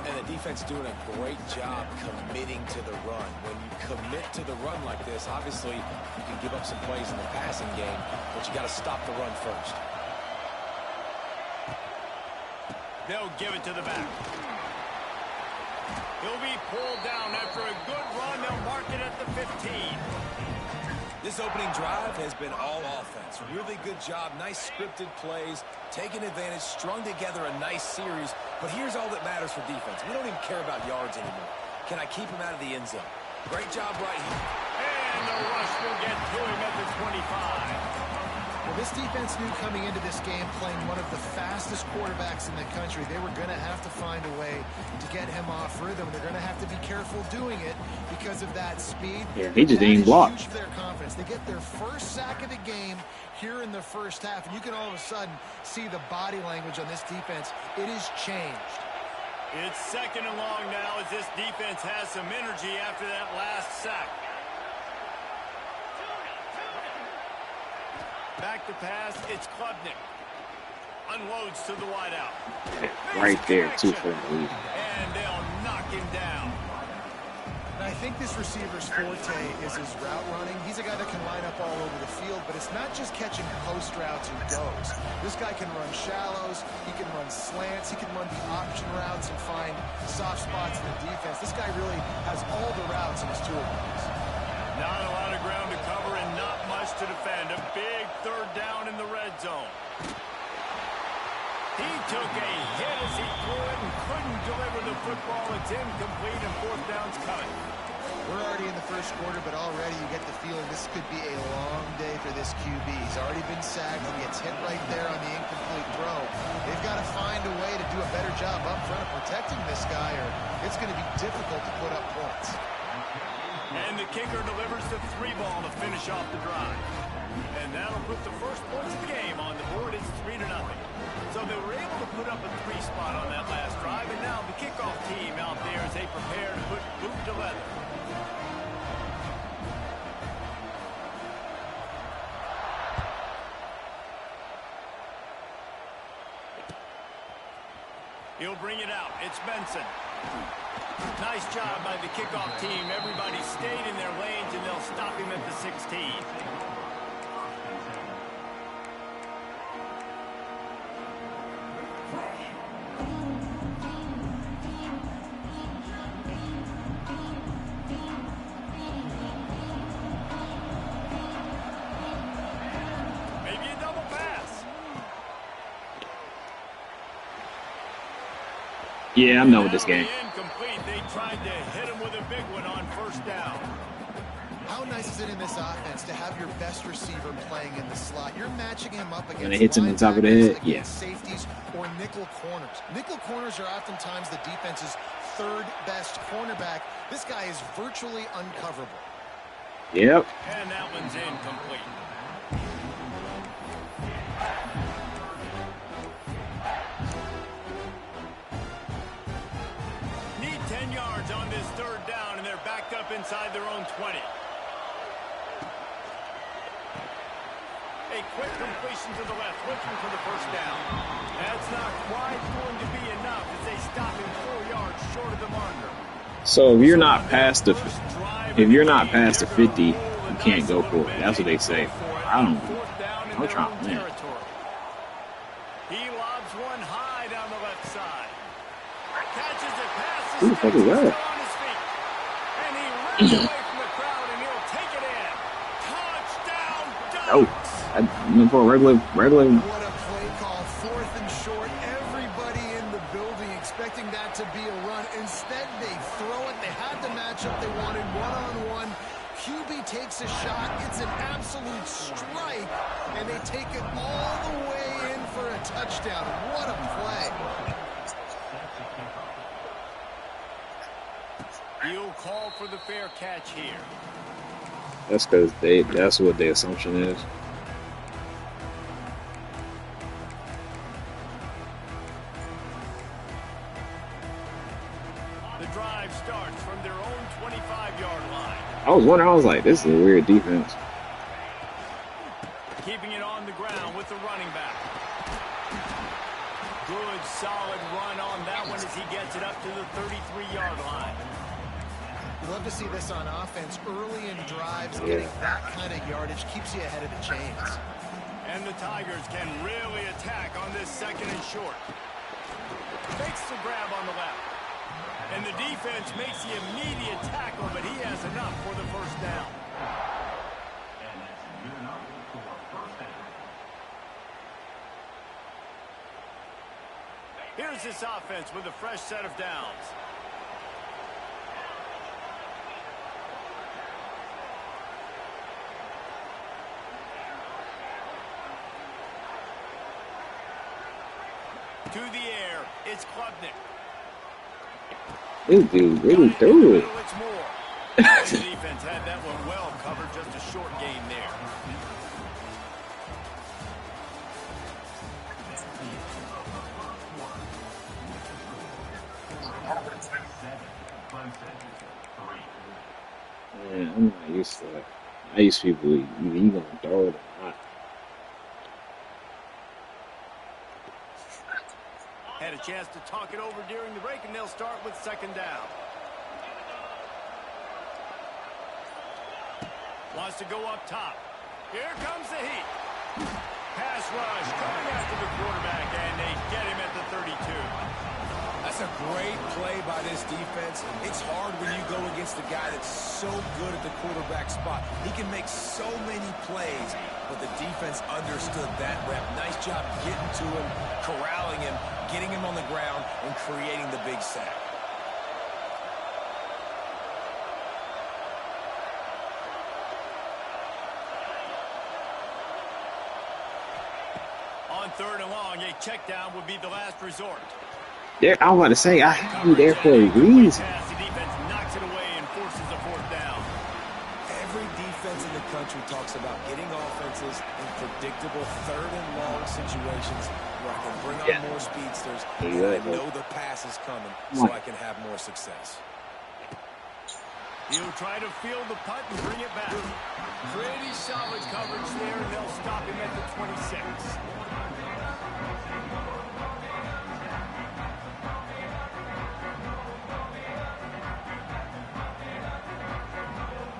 And the defense doing a great job committing to the run. When you commit to the run like this, obviously you can give up some plays in the passing game, but you got to stop the run first. They'll give it to the back. He'll be pulled down after a good run. They'll mark it at the 15. This opening drive has been all offense. Really good job. Nice scripted plays, taking advantage, strung together a nice series. But here's all that matters for defense. We don't even care about yards anymore. Can I keep him out of the end zone? Great job right here. And the rush will get to him at the 25. Well, this defense knew coming into this game, playing one of the fastest quarterbacks in the country, they were going to have to find a way to get him off rhythm. They're going to have to be careful doing it because of that speed. Yeah, he just didn't block. Huge for their confidence. They get their first sack of the game here in the first half, and you can all of a sudden see the body language on this defense. It has changed. It's second and long now as this defense has some energy after that last sack. Back to pass, it's Klubnik. Unloads to the wideout. Right there, too, for the lead. And they'll knock him down. And I think this receiver's forte is his route running. He's a guy that can line up all over the field, but it's not just catching post routes and goes. This guy can run shallows, he can run slants, he can run the option routes and find soft spots in the defense. This guy really has all the routes in his toolbox. Not a lot of ground to cover and not much to defend. A big third down in the red zone. He took a hit as he threw it and couldn't deliver the football. It's incomplete and fourth down's coming. We're already in the first quarter, but already you get the feeling this could be a long day for this QB. He's already been sacked. He gets hit right there on the incomplete throw. They've got to find a way to do a better job up front of protecting this guy, or it's going to be difficult to put up points. And the kicker delivers the 3-ball to finish off the drive. And that'll put the first points of the game on the board. It's 3-0. So they were able to put up a 3 spot on that last drive, and now the kickoff team out there as they prepare to put boot to leather. He'll bring it out. It's Benson. Nice job by the kickoff team. Everybody stayed in their lanes, and they'll stop him at the 16. Maybe a double pass. Yeah, I'm done with this game. Incomplete. They tried to hit him with a big one on first down. How nice is it in this offense to have your best receiver playing in the slot? You're matching him up against When it hits him on top of the head, yeah. Safeties or nickel corners. Nickel corners are oftentimes the defense's third best cornerback. This guy is virtually uncoverable. Yep. And that one's incomplete. Need 10 yards on this third down, and they're backed up inside their own 20. A quick completion to the left, looking for the first down. That's not quite going to be enough as they stop him 4 yards short of the marker. So if you're not past the 50, you can't go for it. That's what they say. I'm trying to win. He lobs one high down the left side. Catches it, passes. Who the fuck is that? On his feet. And he runs away from the crowd, and he'll take it in. Touchdown, Ducks! I went for a regular. What a play call. Fourth and short. Everybody in the building expecting that to be a run. Instead, they throw it. They had the matchup they wanted, one-on-one. QB takes a shot. It's an absolute strike, and they take it all the way in for a touchdown. What a play. He'll call for the fair catch here. That's because that's what the assumption is. The drive starts from their own 25-yard line. I was wondering, I was like, this is a weird defense. Keeping it on the ground with the running back. Good, solid run on that one as he gets it up to the 33-yard line. You love to see this on offense. Early in drives, getting that kind of yardage keeps you ahead of the chains. And the Tigers can really attack on this second and short. Makes the grab on the left. And the defense makes the immediate tackle, but he has enough for the first down. Here's this offense with a fresh set of downs. To the air, it's Klubnik. This dude really threw it. It's more. The defense had that one well covered, just a short gain there. Man, I'm not used to that. I used to people either you gonna throw it or not. Had a chance to talk it over during the break, and they'll start with second down. Wants to go up top. Here comes the heat. Pass rush coming after the quarterback, and they get him at the 32. That's a great play by this defense. It's hard when you go against a guy that's so good at the quarterback spot. He can make so many plays, but the defense understood that rep. Nice job getting to him, corralling him, getting him on the ground, and creating the big sack. On third and long, a check down would be the last resort. There, I was about to say, I had you there for a reason. The defense knocks it away and forces a fourth down. Every defense in the country talks about getting offenses in predictable third and long situations where I can bring on more speedsters and I know the pass is coming so I can have more success. He'll try to field the punt and bring it back. Pretty solid coverage there, and they'll stop him at the 26.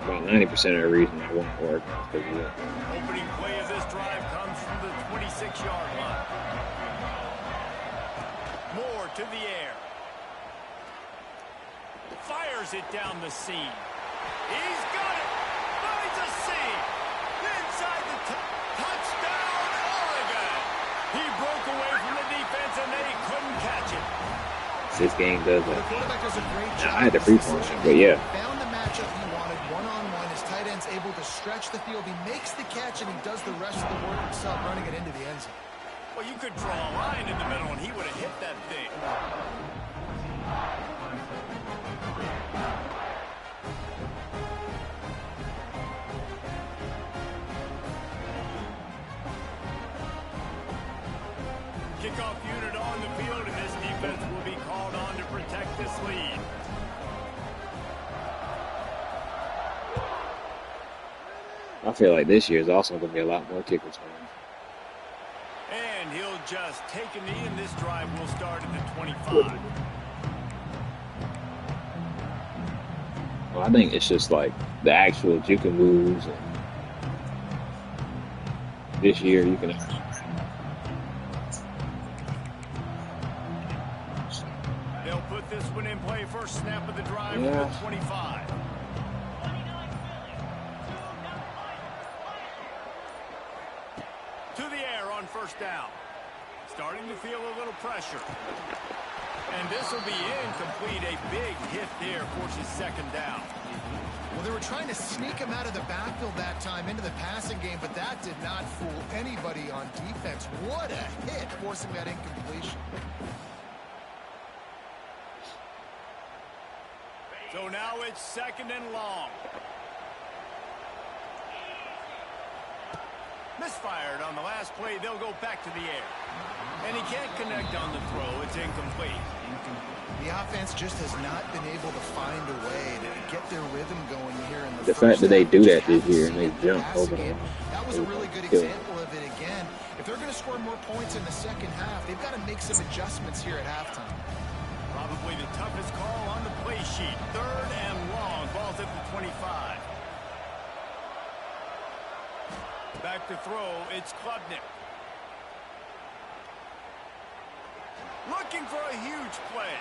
About 90% of the reason I won't work is because of that. Opening play of this drive comes from the 26-yard line. Moore to the air. Fires it down the seam. He's got it. Finds a seam. Inside the touchdown, Oregon. He broke away from the defense, and they couldn't catch it. This game does that. The quarterback does a great job. I had to free fall, but yeah. Found the matchup he wanted, one-on-one. His tight end's able to stretch the field. He makes the catch, and he does the rest of the work himself, running it into the end zone. Well, you could draw a line in the middle, and he would have hit that thing. Kickoff unit on the field, and this defense will be called on to protect this lead. I feel like this year is also going to be a lot more kickers. And he'll just take a knee, and this drive will start at the 25. Well, I think it's just like the actual juke moves. And this year, you can. They'll put this one in play first snap of the drive at the 25. To the air on first down. Starting to feel a little pressure. And this will be incomplete. A big hit there forces second down. Well, they were trying to sneak him out of the backfield that time into the passing game, but that did not fool anybody on defense. What a hit, forcing that incompletion. So now it's second and long. Misfired on the last play. They'll go back to the air. And he can't connect on the throw. It's incomplete. The offense just has not been able to find a way to get their rhythm going here in The fact that they do that this year and they jump over them. That was a really good example of it again. If they're going to score more points in the second half, they've got to make some adjustments here at halftime. Probably the toughest call on the play sheet. Third and long. Ball's at the 25. Back to throw. It's Klubnik. Looking for a huge play.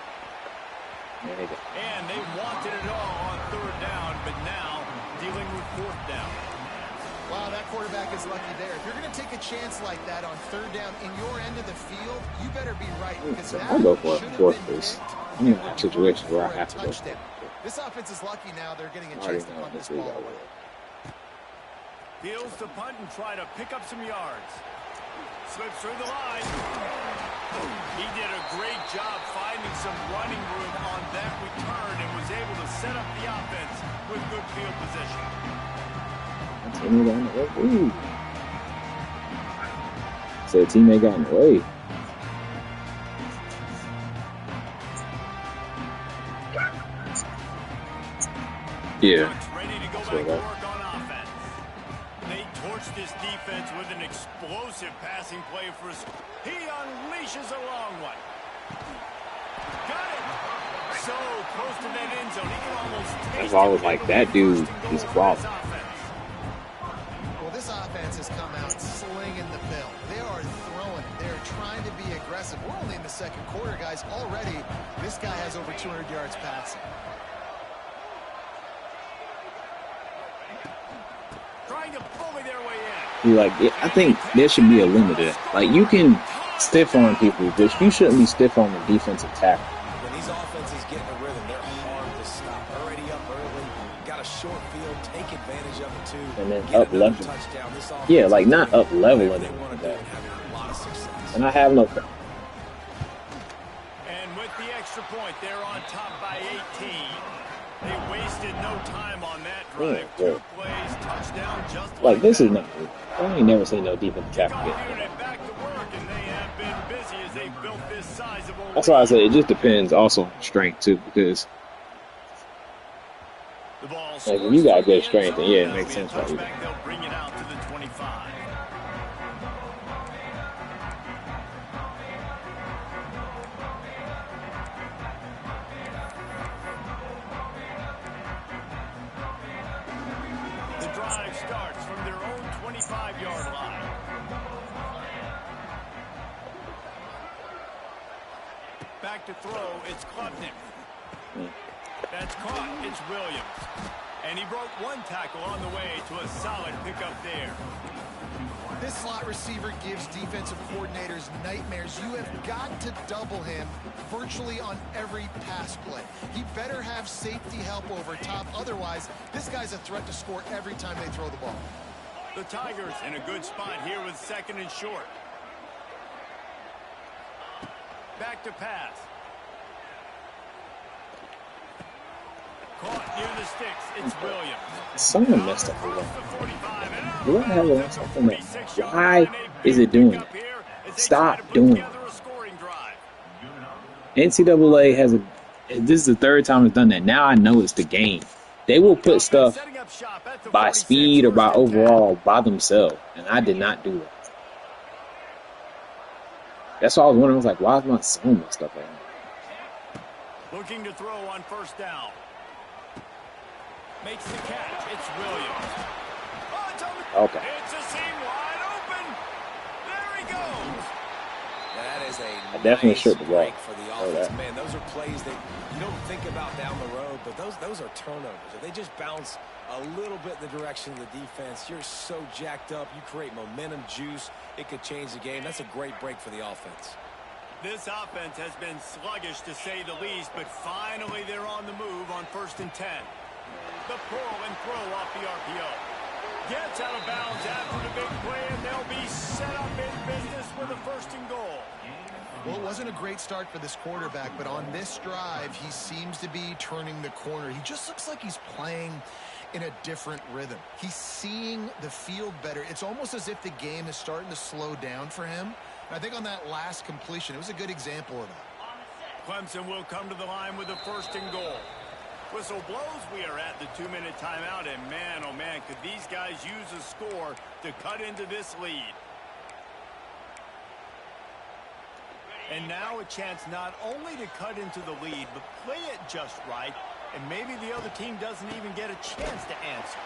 And they wanted it all on third down, but now dealing with fourth down. Wow, that quarterback is lucky there. If you're going to take a chance like that on third down in your end of the field, you better be right, because that I'll go for should have fourth been base. picked I'm in a situation where I for a have to go. touchdown. This offense is lucky now. They're getting a I already chance to know punt this this week ball I away. will. Deals to punt and try to pick up some yards. Slips through the line. He did a great job finding some running room on that return and was able to set up the offense with good field position. Ooh. So the teammate got in the way. Yeah. Ready to go back to work on offense. They torched this defense with an explosive passing play for us. He unleashes a long one. Got it. So close to that end zone, he can almost taste That's always like that dude is balling. Well, this offense has come out slinging the pill. They are throwing. They're trying to be aggressive. We're only in the second quarter, guys. Already, this guy has over 200 yards passing. Trying to bully their way in. Like, I think there should be a limit to that. Like, you can stiff arm people, but you shouldn't be stiff arming defensive tackle. When these offenses get in a rhythm, they're hard to stop. Already up early, got a short field, take advantage of it too. And then up level. Yeah, like not up leveling it like that. And I have no. And with the extra point, they're on top by 18. They wasted no time on that drive. Yeah. 2 plays, touchdown, just Like this is not. I ain't never seen no defensive tackle get. back to work, and they have been busy as they built this sizable. That's why I said it just depends also on strength too, because like if you got good strength, then yeah, it makes sense. Right? They'll bring it out to the 25. The drive starts from their own 25-yard line. Back to throw, it's Klubnik. That's caught, it's Williams. And he broke one tackle on the way to a solid pickup there. This slot receiver gives defensive coordinators nightmares. You have got to double him virtually on every pass play. He better have safety help over top. Otherwise, this guy's a threat to score every time they throw the ball. The Tigers in a good spot here with 2nd and short. Back to pass. Caught near the sticks. It's Williams. Someone messed up with that. Do I have a something that? Why is it doing it? Stop doing it. NCAA has a. This is the 3rd time it's done that. Now I know it's the game. They will put stuff by speed or by overall by themselves, and I did not do that. That's why I was wondering. I was like, why is my son messed up like that? Looking to throw on 1st down. Makes the catch. It's Williams. Okay. It's a seam wide open. There he goes. That is a I definitely nice should have break for the Oh, offense. that. Man, those are plays that you don't think about down the road, but those are turnovers. If they just bounce a little bit in the direction of the defense, you're so jacked up. You create momentum, juice. It could change the game. That's a great break for the offense. This offense has been sluggish to say the least, but finally they're on the move on 1st and 10. The pull and throw off the RPO. Gets out of bounds after the big play, and they'll be set up in business with a 1st and goal. Well, it wasn't a great start for this quarterback, but on this drive, he seems to be turning the corner. He just looks like he's playing in a different rhythm. He's seeing the field better. It's almost as if the game is starting to slow down for him. And I think on that last completion, it was a good example of that. Clemson will come to the line with a 1st and goal. Whistle blows, we are at the 2-minute timeout, and man, oh man, could these guys use a score to cut into this lead. And now a chance not only to cut into the lead, but play it just right, and maybe the other team doesn't even get a chance to answer.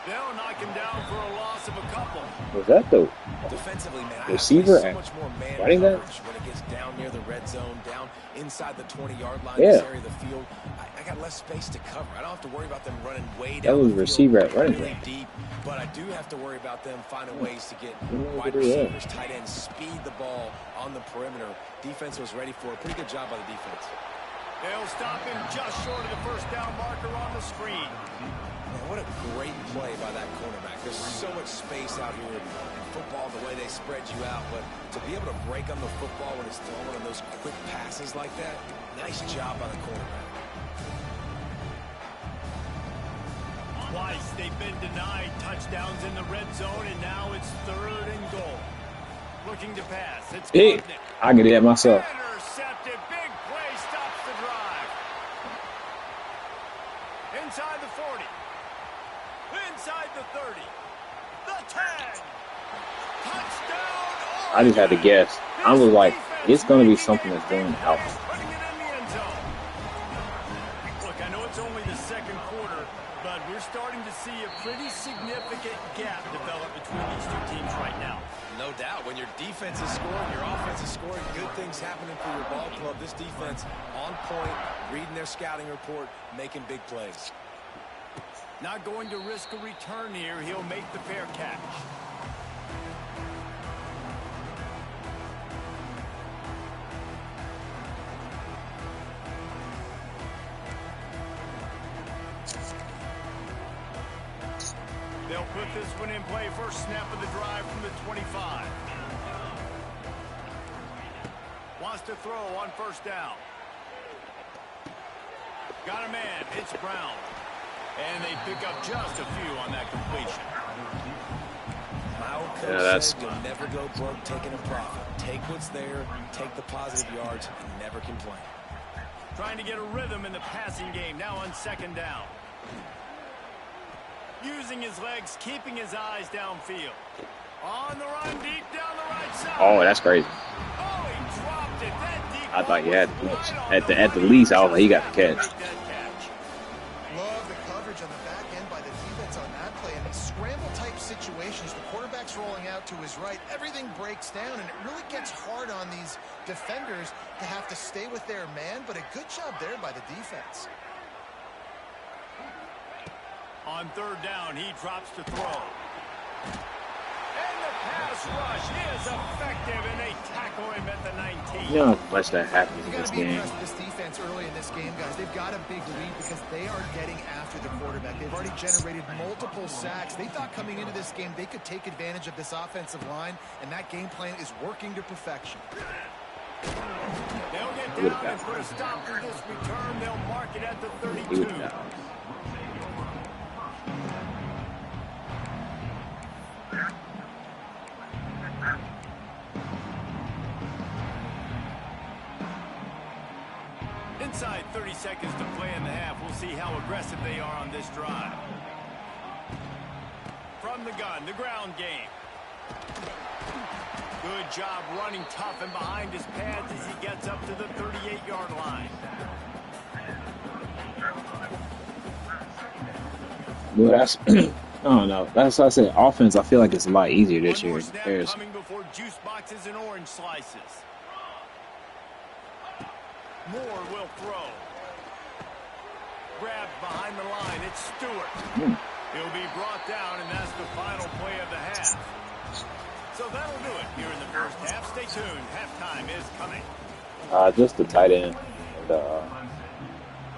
They'll knock him down for a loss of a couple. Was that the Defensively, man, receiver so much more man running that? when it gets down near the red zone, down inside the 20-yard line, Yeah. this area of the field. I got less space to cover. I don't have to worry about them running way down. That was the field, receiver at running really back. deep, but I do have to worry about them finding ways to get Yeah, wide they do that. receivers, tight ends, speed the ball on the perimeter. Defense was ready for it. Pretty good job by the defense. They'll stop him just short of the first down marker on the screen. Man, what a great play by that cornerback. There's so much space out here in football, the way they spread you out. But to be able to break on the football when it's thrown on those quick passes like that, nice job by the cornerback. Twice they've been denied touchdowns in the red zone, and now it's 3rd and goal. Looking to pass. It's Hey, I can do that myself. Intercepted. Big play stops the drive. Inside the 40. Inside the 30. The 10. Touchdown. I just had to guess. I was like, it's going to be something that's going out. Putting it in the end zone. Look, I know it's only the second quarter, but we're starting to see a pretty significant gap develop between these two teams right now. No doubt. When your defense is scoring, your offense is scoring, good things happening for your ball club. This defense on point, reading their scouting report, making big plays. Not going to risk a return here. He'll make the fair catch. They'll put this one in play. First snap of the drive from the 25. Wants to throw on first down. Got a man. It's Brown. And they pick up just a few on that completion. My old coach said you'll never go broke taking a profit. Take what's there, take the positive yards, and never complain. Trying to get a rhythm in the passing game. Now on second down. Using his legs, keeping his eyes downfield. On the run, deep down the right side. Oh, that's crazy. Oh, he dropped it. That I thought he had to. At the least, I was like, he got the catch. Love the coverage on the back end by the defense on that play. In these scramble-type situations, the quarterback's rolling out to his right. Everything breaks down, and it really gets hard on these defenders to have to stay with their man, but a good job there by the defense. On third down, he drops to throw. And the pass rush is effective, and they tackle him at the 19. You know how much that happens in You got this to be game. impressed with this defense early in this game, guys. They've got a big lead because they are getting after the quarterback. They've already generated multiple sacks. They thought coming into this game they could take advantage of this offensive line, and that game plan is working to perfection. They'll get down and put a stop to this return. They'll mark it at the 32. Inside 30 seconds to play in the half. We'll see how aggressive they are on this drive. From the gun, the ground game. Good job running tough and behind his pads as he gets up to the 38-yard line. Well, that's, I don't know. That's what I said. Offense, I feel like it's a lot easier this year. Coming before juice boxes and orange slices. Moore will throw. Grabbed behind the line. It's Stewart. He'll be brought down, and that's the final play of the half. So that'll do it here in the first half. Stay tuned. Halftime is coming. Just the tight end and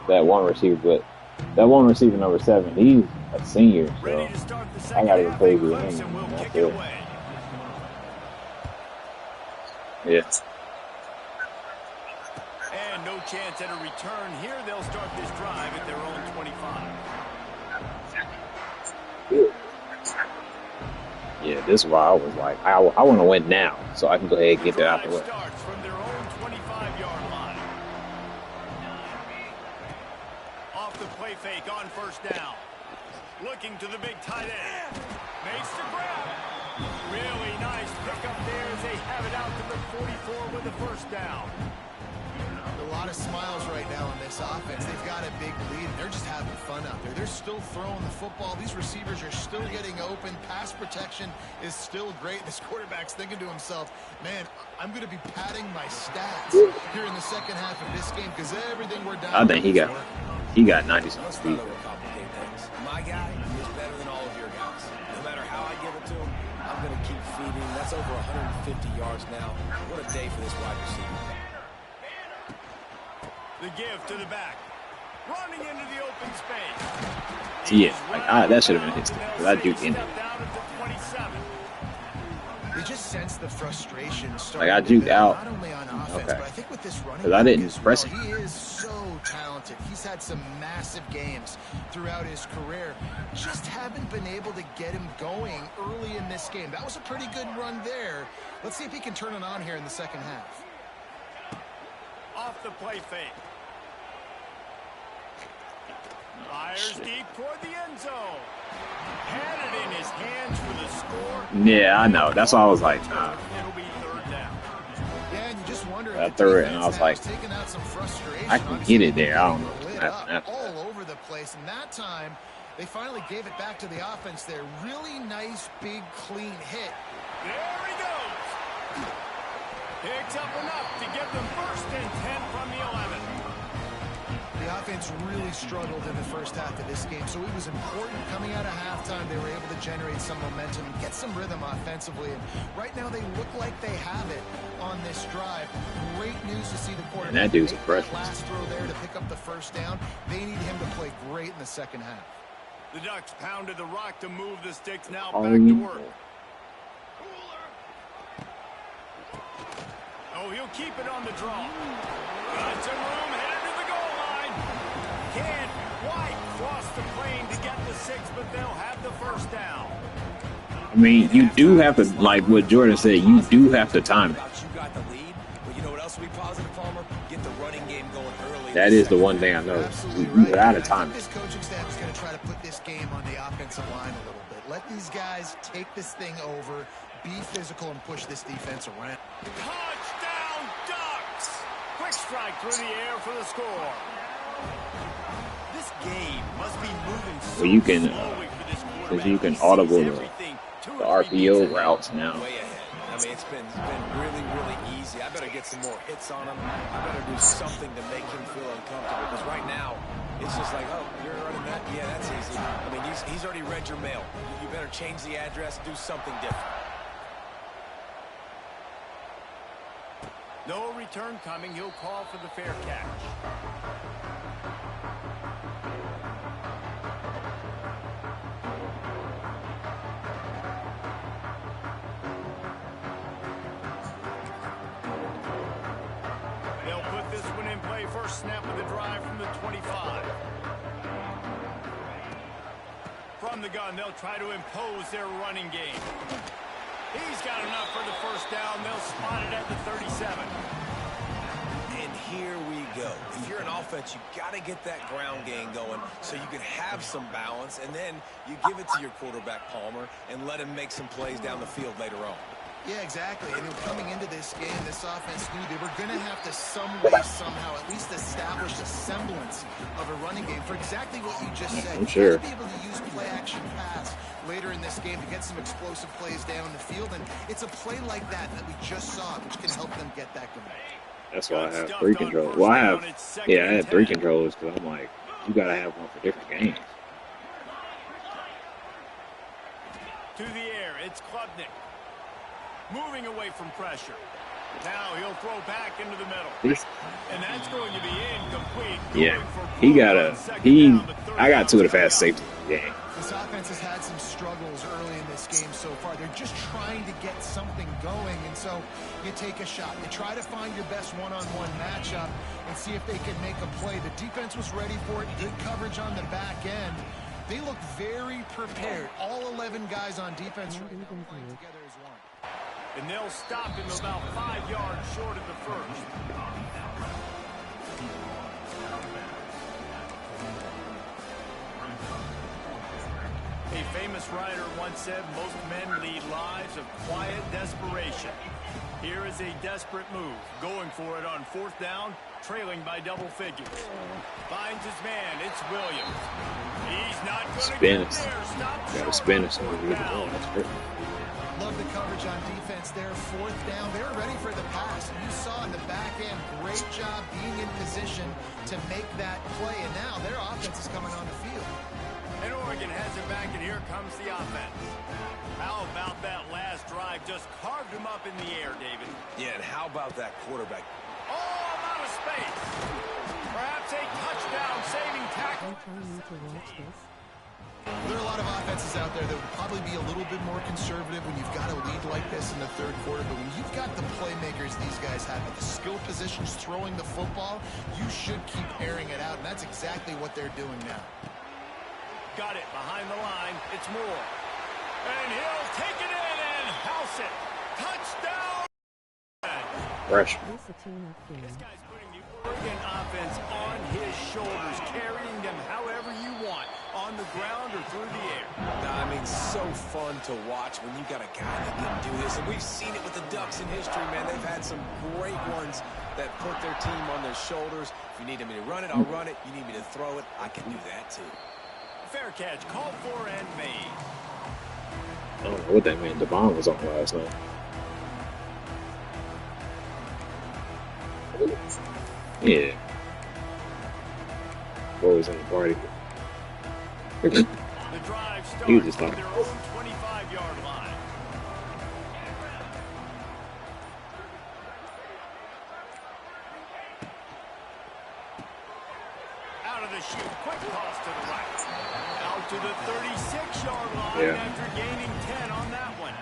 that one receiver, but that one receiver number 7, he's a senior, so I gotta replace with him. That's it. Yeah. And no chance at a return here. They'll start this drive at their own 25. Yeah, this is why I was like, I want to win now, so I can go ahead and get that out the way. Starts from their own 25-yard line. Off the play fake on first down. Looking to the big tight end. Makes the grab. Really nice pickup there as they have it out to the 44 with the first down. A lot of smiles right now on this offense. They've got a big lead, and they're just having fun out there. They're still throwing the football. These receivers are still getting open. Pass protection is still great. This quarterback's thinking to himself, man, I'm going to be padding my stats here in the second half of this game because everything we're down. I think he got 90-something speed. My guy is better than all of your guys. No matter how I give it to him, I'm going to keep feeding. That's over 150 yards now. What a day for this wide receiver. The give to the back. Running into the open space. Yeah, like that should have been his thing. Because I do end it. You just sense the frustration Like I juked out. not only on offense, Okay. but I think with this running Because I didn't back as press well, him. he is so talented. He's had some massive games throughout his career. Just haven't been able to get him going early in this game. That was a pretty good run there. Let's see if he can turn it on here in the second half. Off the play fake. Fires deep toward the end zone. Had it in his hands for the score. Yeah, I know. That's why I was like, nah. It'll be third down. Yeah, and you just wonder I if threw the it, and I was like, defense taking out some frustration. I can Obviously, get it there. I don't know. lit After up that. all over the place, and that time they finally gave it back to the offense there. Really nice, big, clean hit. There he goes. Picks up enough to give them first and 10 from the 11. The offense really struggled in the first half of this game, so it was important coming out of halftime. They were able to generate some momentum and get some rhythm offensively. And right now they look like they have it on this drive. Great news to see the quarterback And that dude's make impressive. that last throw there to pick up the first down. They need him to play great in the second half. The Ducks pounded the rock to move the sticks. Now Oh, back to work. Oh, he'll keep it on the draw. Got some room, headed to the goal line. Can't quite cross the plane to get the 6, but they'll have the first down. I mean, you do have to, like what Jordan said, you do have to time it. You got the lead, but you know what else will be positive, Palmer? Get the running game going early. That is the one thing I know. Absolutely We're out of I time. think this coaching staff is going to try to put this game on the offensive line a little bit. Let these guys take this thing over, be physical, and push this defense around. Touchdown, Ducks! Quick strike through the air for the score. This game must be moving so Well, you can, slowly for this quarterback. because you can He audible sees the everything 2 the or 3 RPO beats ahead. routes now. Way ahead. I mean, it's been really, really easy. I better get some more hits on him. I better do something to make him feel uncomfortable. Because right now, it's just like, oh, you're running that? Yeah, that's easy. I mean, he's already read your mail. You better change the address, do something different. No return coming. He'll call for the fair catch. They'll put this one in play. First snap of the drive from the 25. From the gun, they'll try to impose their running game. He's got enough for the first down. They'll spot it at the 37. And here we go. If you're an offense, you got to get that ground game going so you can have some balance, and then you give it to your quarterback, Palmer, and let him make some plays down the field later on. Yeah, exactly. And coming into this game, this offense knew they were going to have to some way, somehow, at least establish a semblance of a running game for exactly what you just said. I'm sure. You got to be able to use play-action pass later in this game to get some explosive plays down the field. And it's a play like that we just saw, which can help them get that going. That's why I have 3 controllers. Well, I had 3 controllers because I'm like, you got to have one for different games. To the air, it's Klubnik. Moving away from pressure. Now he'll throw back into the middle. And that's going to be incomplete. Yeah, I got 2 of the fast safety in the game. This offense has had some struggles early in this game so far. They're just trying to get something going, and so you take a shot. You try to find your best one-on-one matchup and see if they can make a play. The defense was ready for it. Good coverage on the back end. They look very prepared. All 11 guys on defense are playing together as one. And they'll stop him about 5 yards short of the first. A famous writer once said, most men lead lives of quiet desperation. Here is a desperate move, going for it on 4th down, trailing by double figures. Finds his man, it's Williams. He's not going to get there. Stop Got to spin it. Love the coverage on defense there. 4th down. They were ready for the pass. And you saw in the back end, great job being in position to make that play. And now their offense is coming on the field. And Oregon has it back, and here comes the offense. How about that last drive? Just carved him up in the air, David. Yeah, and how about that quarterback? Oh, I'm out of space. Perhaps a touchdown-saving tackle. There are a lot of offenses out there that would probably be a little bit more conservative when you've got a lead like this in the third quarter, but when you've got the playmakers these guys have at the skill positions throwing the football, you should keep airing it out, and that's exactly what they're doing now. Got it behind the line. It's Moore. And he'll take it in and house it. Touchdown! Fresh. This guy's putting the Oregon offense on his shoulders, carrying them however you want, on the ground or through the air. I mean, so fun to watch when you got a guy that can do this. And we've seen it with the Ducks in history, man. They've had some great ones that put their team on their shoulders. If you need me to run it, I'll run it. You need me to throw it, I can do that too. Fair catch, called for and made. I don't know what that meant. Devon was on last night. Yeah. Boy was in the party. The drive You just starts thought. at their own 25-yard line. Out of the chute, quick toss to the right. Out to the 36-yard line after gaining 10 on that one.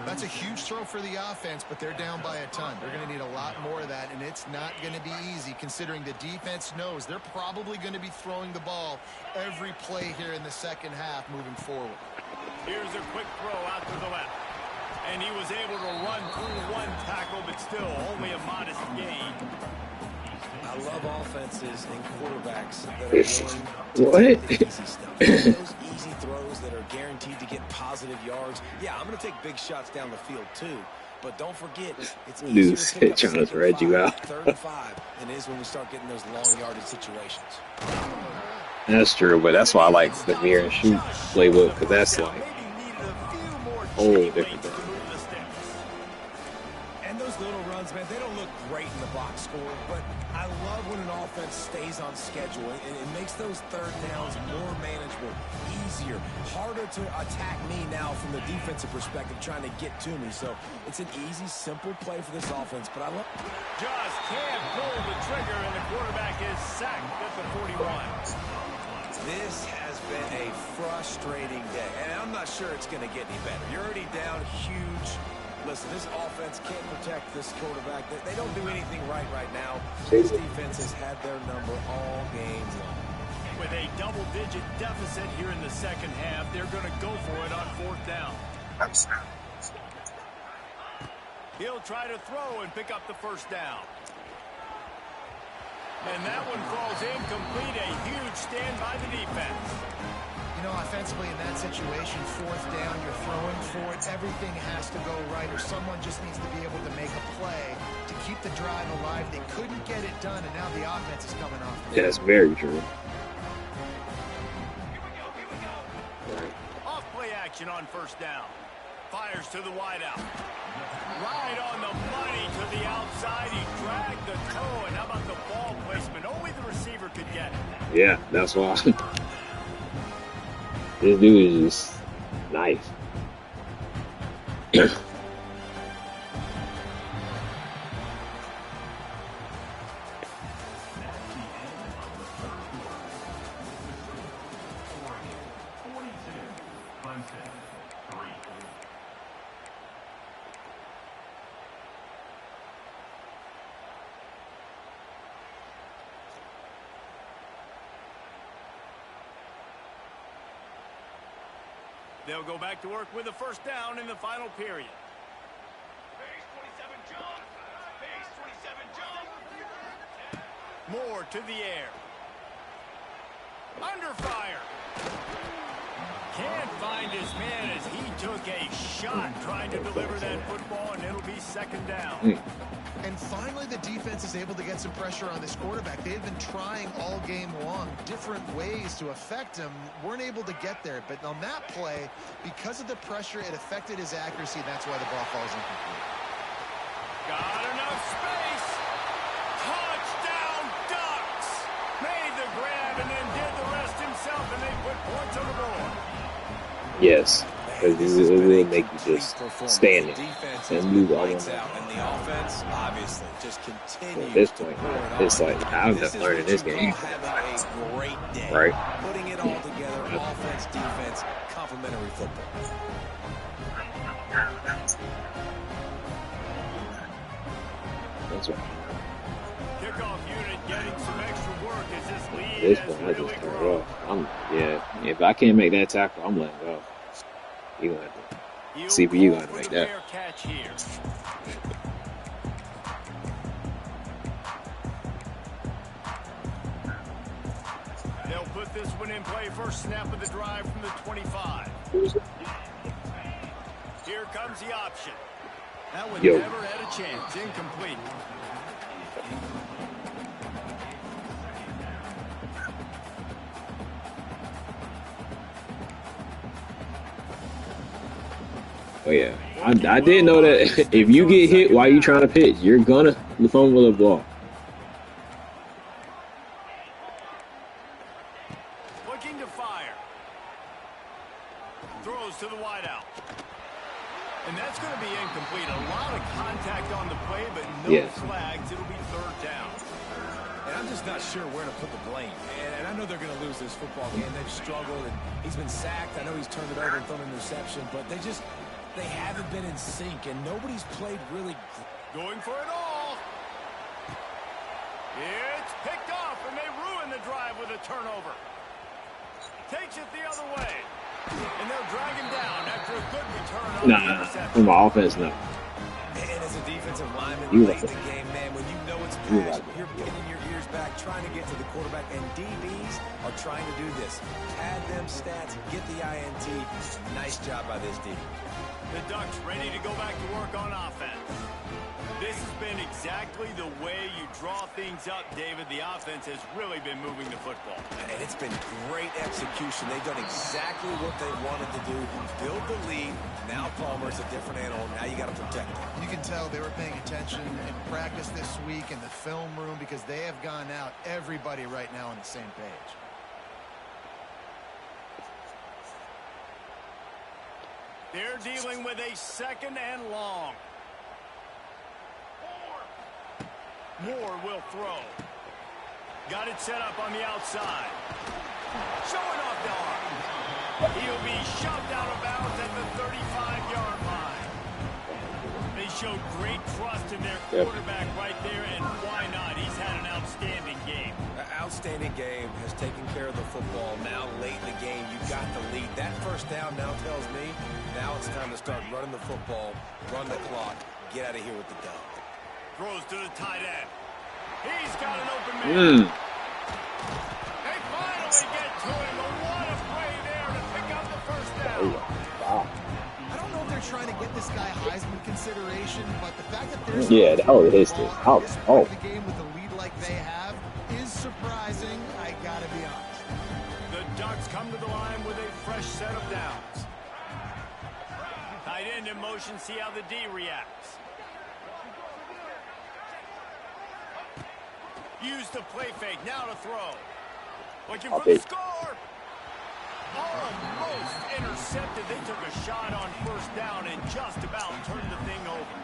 That's a huge throw for the offense, but they're down by a ton. They're going to need a lot more of that, and it's not going to be easy considering the defense knows they're probably going to be throwing the ball every play here in the second half moving forward. Here's a quick throw out to the left. And he was able to run through one tackle, but still only a modest gain. I love offenses and quarterbacks that are willing to take the easy stuff. Those easy throws that are guaranteed to get positive yards. Yeah, I'm going to take big shots down the field too. But don't forget, it's easier to pick up trying to thread you out. 3rd and 5 than it is when we start getting those long yardage situations. That's true, but that's why I like the mirror and shoot playbook, because that's like whole different thing. And those little runs, man, they don't look great in the box score, but I love when an offense stays on schedule, and it makes those third downs more manageable, easier, harder to attack me now from the defensive perspective trying to get to me. So it's an easy, simple play for this offense, but I love it. Just can't pull the trigger, and the quarterback is sacked at the 41. This has been a frustrating day, and I'm not sure it's going to get any better. You're already down huge. Listen, this offense can't protect this quarterback. They don't do anything right now. This defense has had their number all game long. With a double-digit deficit here in the second half, they're going to go for it on 4th down. He'll try to throw and pick up the first down. And that one falls incomplete. A huge stand by the defense. You know, offensively in that situation, 4th down, you're throwing for it. Everything has to go right, or someone just needs to be able to make a play to keep the drive alive. They couldn't get it done, and now the offense is coming off. Yeah, that's very true. Off play action on 1st down. Fires to the wideout. Right on the money to the outside. He dragged the toe, and how about the ball placement? Only the receiver could get it. Yeah, that's why. This dude is just nice. They'll go back to work with a 1st down in the final period. Moore to the air. Under fire. Can't find his man as he took a shot trying to deliver that football, and it'll be 2nd down. And finally, the defense is able to get some pressure on this quarterback. They had been trying all game long different ways to affect him. Weren't able to get there. But on that play, because of the pressure, it affected his accuracy. That's why the ball falls incomplete. Got enough space. Touchdown, Ducks. Made the grab and then did the rest himself, and they put points on the board. Yes. because This has it been a will make you complete just performance. stand The there defense has and been move all lights on. out, and the offense, obviously, just So at continues this to point, pour it it's on. like I'm This just is learning what you this call game, having a great day. right? Putting it all together, offense, defense, complementary football. That's what. Kickoff unit getting some extra work as this At lead this has point, I really just turn it grown. off. If I can't make that tackle, I'm letting go. You gonna have to. He'll CPU call gonna for make the that. fair catch here. They'll put this one in play. First snap of the drive from the 25. Here comes the option. That one Yo. never had a chance. Incomplete. Oh yeah, I did know that if you get hit while you trying to pitch, you're gonna fumble the ball. Looking to fire. Throws to the wideout. And that's going to be incomplete. A lot of contact on the play, but no flags. It'll be third down. And I'm just not sure where to put the blame. And I know they're going to lose this football game. They've struggled, and he's been sacked. I know he's turned it over and thrown an interception, but they haven't been in sync, and nobody's played really Going for it all. It's picked off, and they ruin the drive with a turnover. Takes it the other way. And they'll drag him down after a good return on the interception. From my offense, no. And as a defensive lineman late in the game, man, when you know it's passion, you're pinning your ears back, trying to get to the quarterback, and DBs are trying to do this. Pad them stats, get the INT. Nice job by this D. The Ducks ready to go back to work on offense. This has been exactly the way you draw things up, David. The offense has really been moving the football. And it's been great execution. They've done exactly what they wanted to do. Build the lead. Now Palmer's a different animal. Now you got to protect him. You can tell they were paying attention in practice this week in the film room because they have gone out, everybody right now on the same page. They're dealing with a second and long. Moore will throw. Got it set up on the outside. Showing off the arm. He'll be shoved out of bounds at the 35-yard line. They showed great trust in their quarterback right there, and why not? He's had an outstanding game. Outstanding game, has taken care of the football. Now late in the game, you got the lead. That first down now tells me now it's time to start running the football, run the clock, get out of here with the dub. Throws to the tight end. He's got an open man. They finally get to him. A what a play there to pick up the first down. Wow. I don't know if they're trying to get this guy Heisman consideration, but the fact that there's That was his thing. the game with a lead like they have is surprising. I gotta be honest. The Ducks come to the line with a fresh set of downs. Tight end in motion. See how the D reacts. Use the play fake. Now to throw. Looking for the score. Almost intercepted. They took a shot on first down and just about turned the thing over.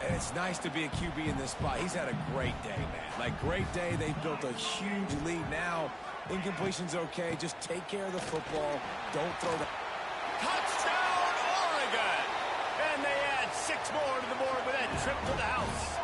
And it's nice to be a QB in this spot. He's had a great day, man. Like, great day. They've built a huge lead now. Incompletion's okay. Just take care of the football. Don't throw the... Touchdown, Oregon! And they add 6 more to the board with that trip to the house.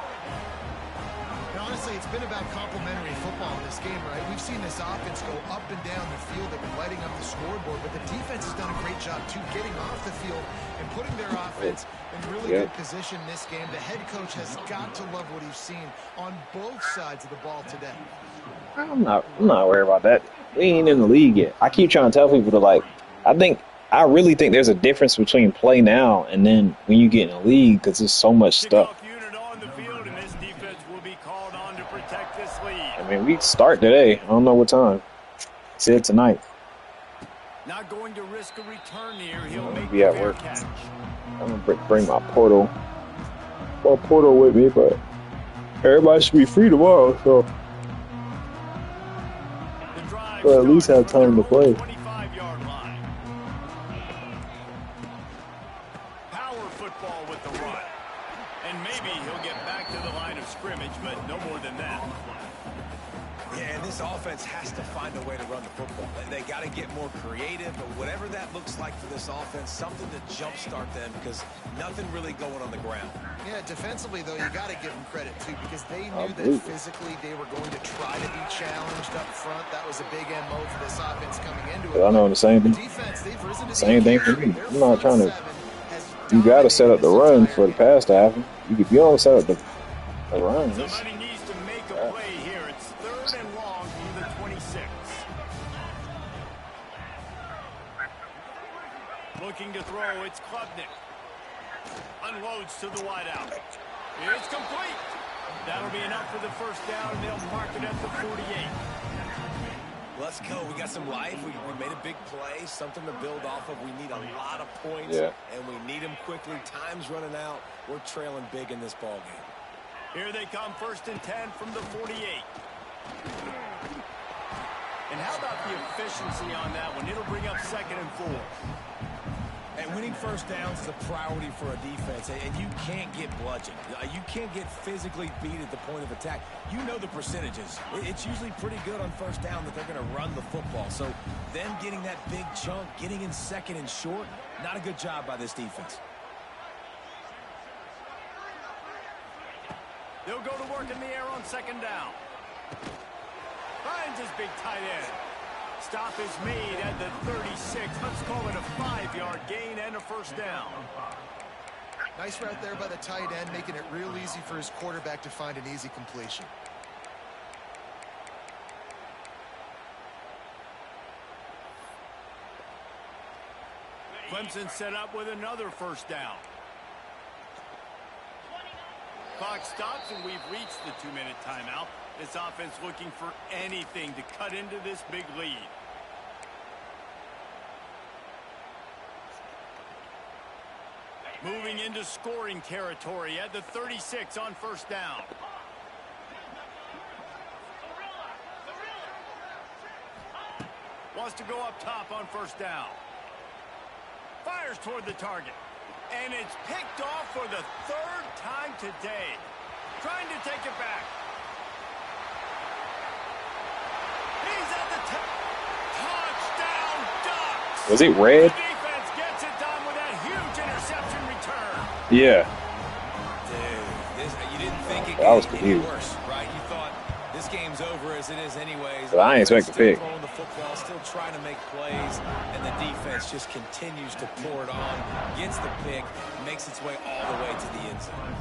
And honestly, it's been about complementary football in this game, right? We've seen this offense go up and down the field. They've been lighting up the scoreboard, but the defense has done a great job, too, getting off the field and putting their offense in really good position in this game. The head coach has got to love what he's seen on both sides of the ball today. I'm not worried about that. We ain't in the league yet. I keep trying to tell people to I really think there's a difference between play now and then when you get in the league because there's so much stuff. Unit on the field, and this defense will be called on to protect this lead. I mean, we start today. I don't know what time. Said tonight. Not going to risk a return here. He'll make be at work. I'm gonna bring my portal with me, but everybody should be free tomorrow, so we'll at least have time to play. 25-yard line. the run. And maybe he'll get back to the line of scrimmage, but no more than that. Yeah, and this offense has to find a way to run the football. They got to get more creative, but whatever that looks like for this offense, something to jumpstart them because nothing really going on the ground. Yeah, defensively, though, you got to give them credit, too, because they knew that physically they were going to try to be challenged up front. That was a big MO for this offense coming into it. I know the same thing. Defense, they've risen to same thing for me. I'm not trying to. You got to set up the run for the pass to happen. You don't set up the run. Somebody needs to make a play here. It's 3rd and long from the 26. Looking to throw, it's Klubnik. Unloads to the wideout. It's complete. That'll be enough for the first down, and they'll mark it at the 48. Let's go. We got some life. We made a big play, something to build off of. We need a lot of points, and we need them quickly. Time's running out. We're trailing big in this ball game. Here they come, 1st and 10 from the 48. And how about the efficiency on that one? It'll bring up 2nd and 4. And winning first downs is a priority for a defense, and you can't get bludgeoned. You can't get physically beat at the point of attack. You know the percentages. It's usually pretty good on first down that they're going to run the football. So them getting that big chunk, getting in 2nd and short, not a good job by this defense. They'll go to work in the air on 2nd down. Finds his big tight end. Stop is made at the 36. Let's call it a 5-yard gain and a first down. Nice route there by the tight end, making it real easy for his quarterback to find an easy completion. Clemson set up with another first down. Clock stops, and we've reached the 2-minute timeout. This offense looking for anything to cut into this big lead. Moving into scoring territory at the 36 on first down. Wants to go up top on first down. Fires toward the target. And it's picked off for the 3rd time today. Trying to take it back. He's at the touchdown Ducks. Was it red? The defense gets it done with that huge interception return. Yeah. Dude, you didn't think it was could get any confused. worse, right? You thought this game's over as it is anyways. But I ain't expect to pick. Still throwing the football, still trying to make plays, and the defense just continues to pour it on, gets the pick, makes its way all the way to the end zone.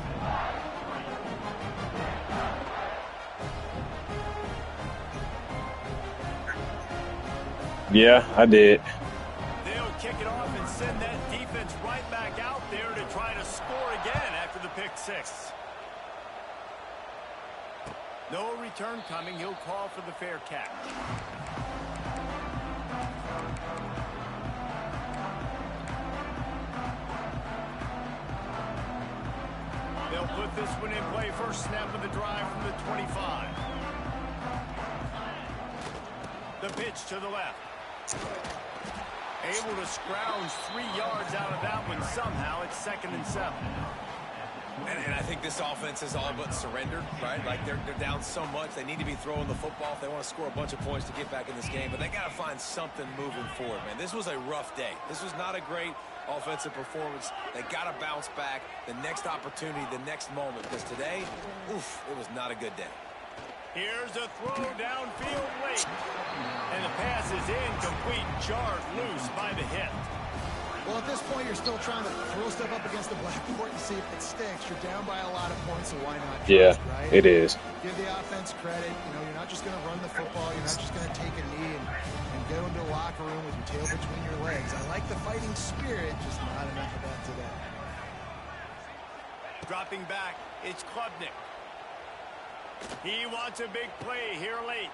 Yeah, I did. They'll kick it off and send that defense right back out there to try to score again after the pick 6. No return coming. He'll call for the fair catch. They'll put this one in play. First snap of the drive from the 25. The pitch to the left. Able to scrounge 3 yards out of that one somehow. It's 2nd and 7. And I think this offense is all but surrendered, right? Like they're down so much, they need to be throwing the football if they want to score a bunch of points to get back in this game. But they got to find something moving forward, man. This was a rough day. This was not a great offensive performance. They got to bounce back. The next opportunity, the next moment. Because today, oof, it was not a good day. Here's a throw downfield late. And the pass is incomplete. Jarred loose by the hit. Well, at this point, you're still trying to throw stuff up against the blackboard and see if it sticks. You're down by a lot of points, so why not trust, Yeah, right? it is. Give the offense credit. You know, you're not just going to run the football. You're not just going to take a knee and go into the locker room with your tail between your legs. I like the fighting spirit, just not enough of that today. Dropping back, it's Klubnik. He wants a big play here late.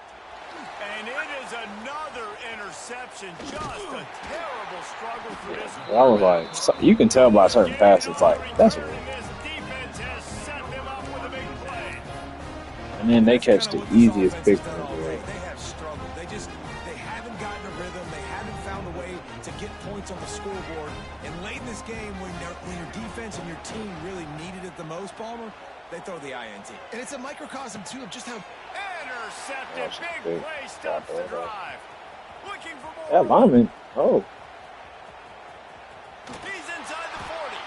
And it is another interception. Just a terrible struggle for this. I was like, you can tell by certain passes, like, that's real. This defense has set them up with a big play. And then they catch the easiest pick from the They have struggled. They haven't gotten a rhythm. They haven't found a way to get points on the scoreboard. And late in this game, when your defense and your team really needed it the most, Palmer, they throw the INT. And it's a microcosm, too, of just how... Intercepted. Big play stops the drive. Looking for more. That lineman. Oh. He's inside the 40.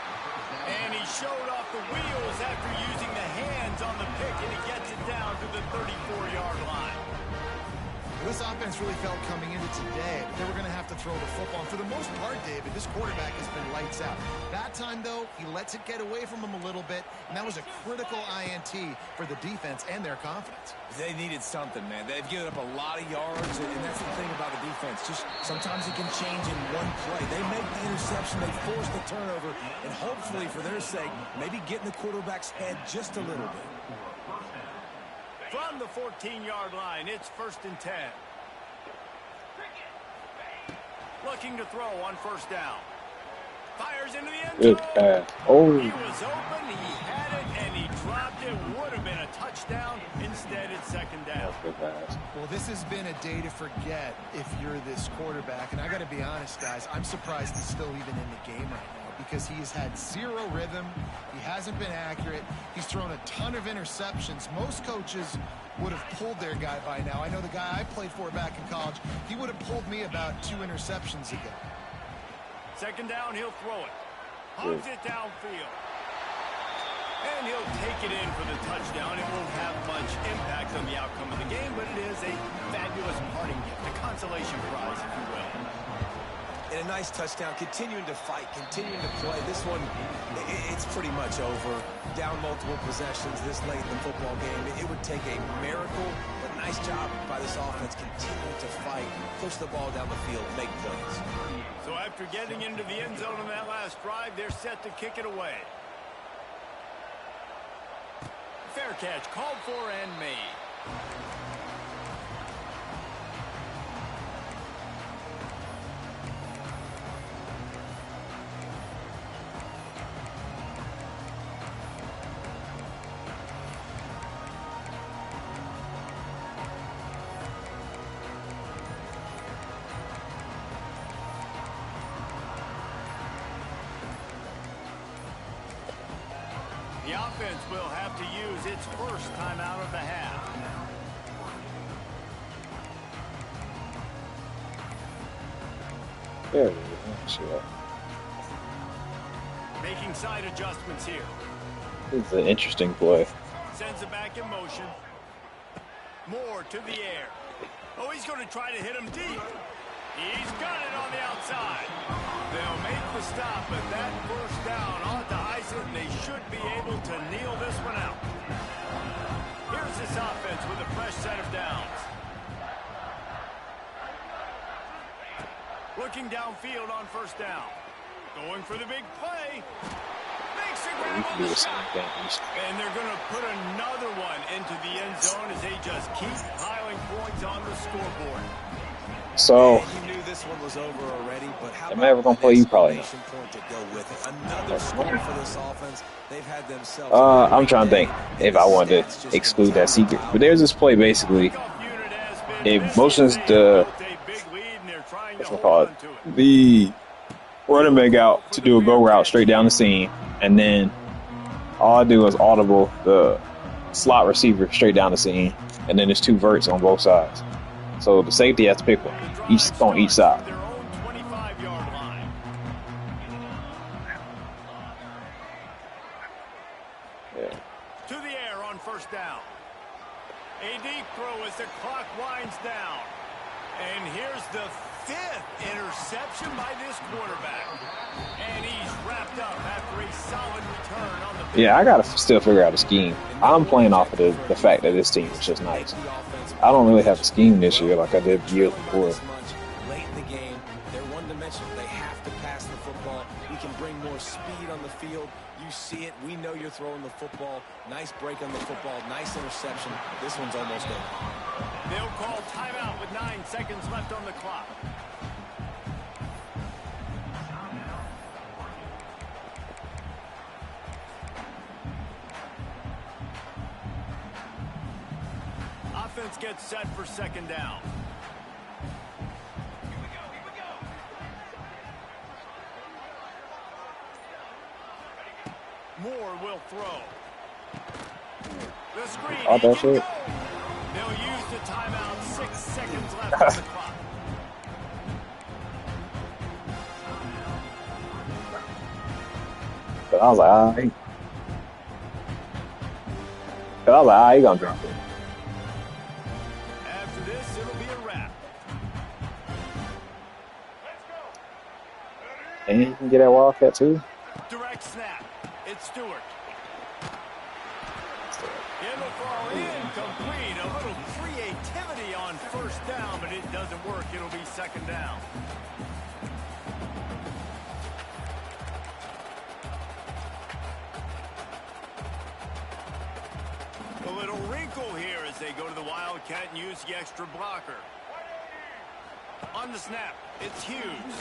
And he showed off the wheels after using the hands on the pick, and he gets it down to the 34-yard line. This offense really felt coming into today that they were going to have to throw the football. And for the most part, David, this quarterback has been lights out. That time, though, he lets it get away from him a little bit, and that was a critical INT for the defense and their confidence. They needed something, man. They've given up a lot of yards, and that's the thing about the defense. Just sometimes it can change in one play. They make the interception, they force the turnover, and hopefully, for their sake, maybe get in the quarterback's head just a little bit. From the 14-yard line, it's 1st and 10. Looking to throw on 1st down. Fires into the end zone. Good pass. Oh. He was open, he had it, and he dropped it. Would have been a touchdown. Instead, it's 2nd down. Good pass. Well, this has been a day to forget if you're this quarterback. And I got to be honest, guys, I'm surprised he's still even in the game right now because he has had zero rhythm. He hasn't been accurate. He's thrown a ton of interceptions. Most coaches would have pulled their guy by now. I know the guy I played for back in college, he would have pulled me about 2 interceptions ago. 2nd down, he'll throw it. Hogs it downfield. And he'll take it in for the touchdown. It won't have much impact on the outcome of the game, but it is a fabulous parting gift, a consolation prize, if you will. And a nice touchdown, continuing to fight, continuing to play. This one, it's pretty much over. Down multiple possessions this late in the football game. It would take a miracle, but nice job by this offense continuing to fight, push the ball down the field, make plays. So after getting into the end zone on that last drive, they're set to kick it away. Fair catch, called for and made. The offense will have to use its first timeout of the half. There it is. Sure. Making side adjustments here. This is an interesting play. Sends it back in motion. More to the air. Oh, he's going to try to hit him deep. He's got it on the outside. They'll make the stop, but that 1st down ought to ice it, and they should be able to kneel this one out. Here's this offense with a fresh set of downs. Looking downfield on 1st down. Going for the big play. Makes the grab on the shot. And they're going to put another one into the end zone as they just keep piling points on the scoreboard. So, you knew this one was over already, but how am I ever going to play you? Probably not. Point to go with it. Another score for this offense. They've had themselves I'm trying to think if I wanted to exclude that secret. But there's this play basically. It motions the, what's it called, the running back out to do a go route straight down the seam. And then all I do is audible the slot receiver straight down the seam. And then there's 2 verts on both sides. So the safety has to pick one, on each side. Yeah. To the air on 1st down. A deep throw as the clock winds down. And here's the 5th interception by this quarterback. And he's wrapped up after a solid return on the field. Yeah, I got to still figure out a scheme. I'm playing off of the fact that this team is just nice. I don't really have a scheme this year like I did years before. Late in the game, they're one-dimensional. They have to pass the football. We can bring more speed on the field. You see it. We know you're throwing the football. Nice break on the football. Nice interception. This one's almost over. They'll call timeout with 9 seconds left on the clock. Offense gets set for 2nd down. Moore will throw. The screen, Oh, he that can shit. go. They'll use the timeout. 6 seconds left on the clock. But I was like, he gonna drop it. After this, it'll be a wrap. And you can get that Wildcat too. Direct snap. It's Stewart. It'll fall incomplete. A little creativity on first down, but it doesn't work. It'll be second down. A little wrinkle here as they go to the Wildcat and use the extra blocker. On the snap, it's Hughes.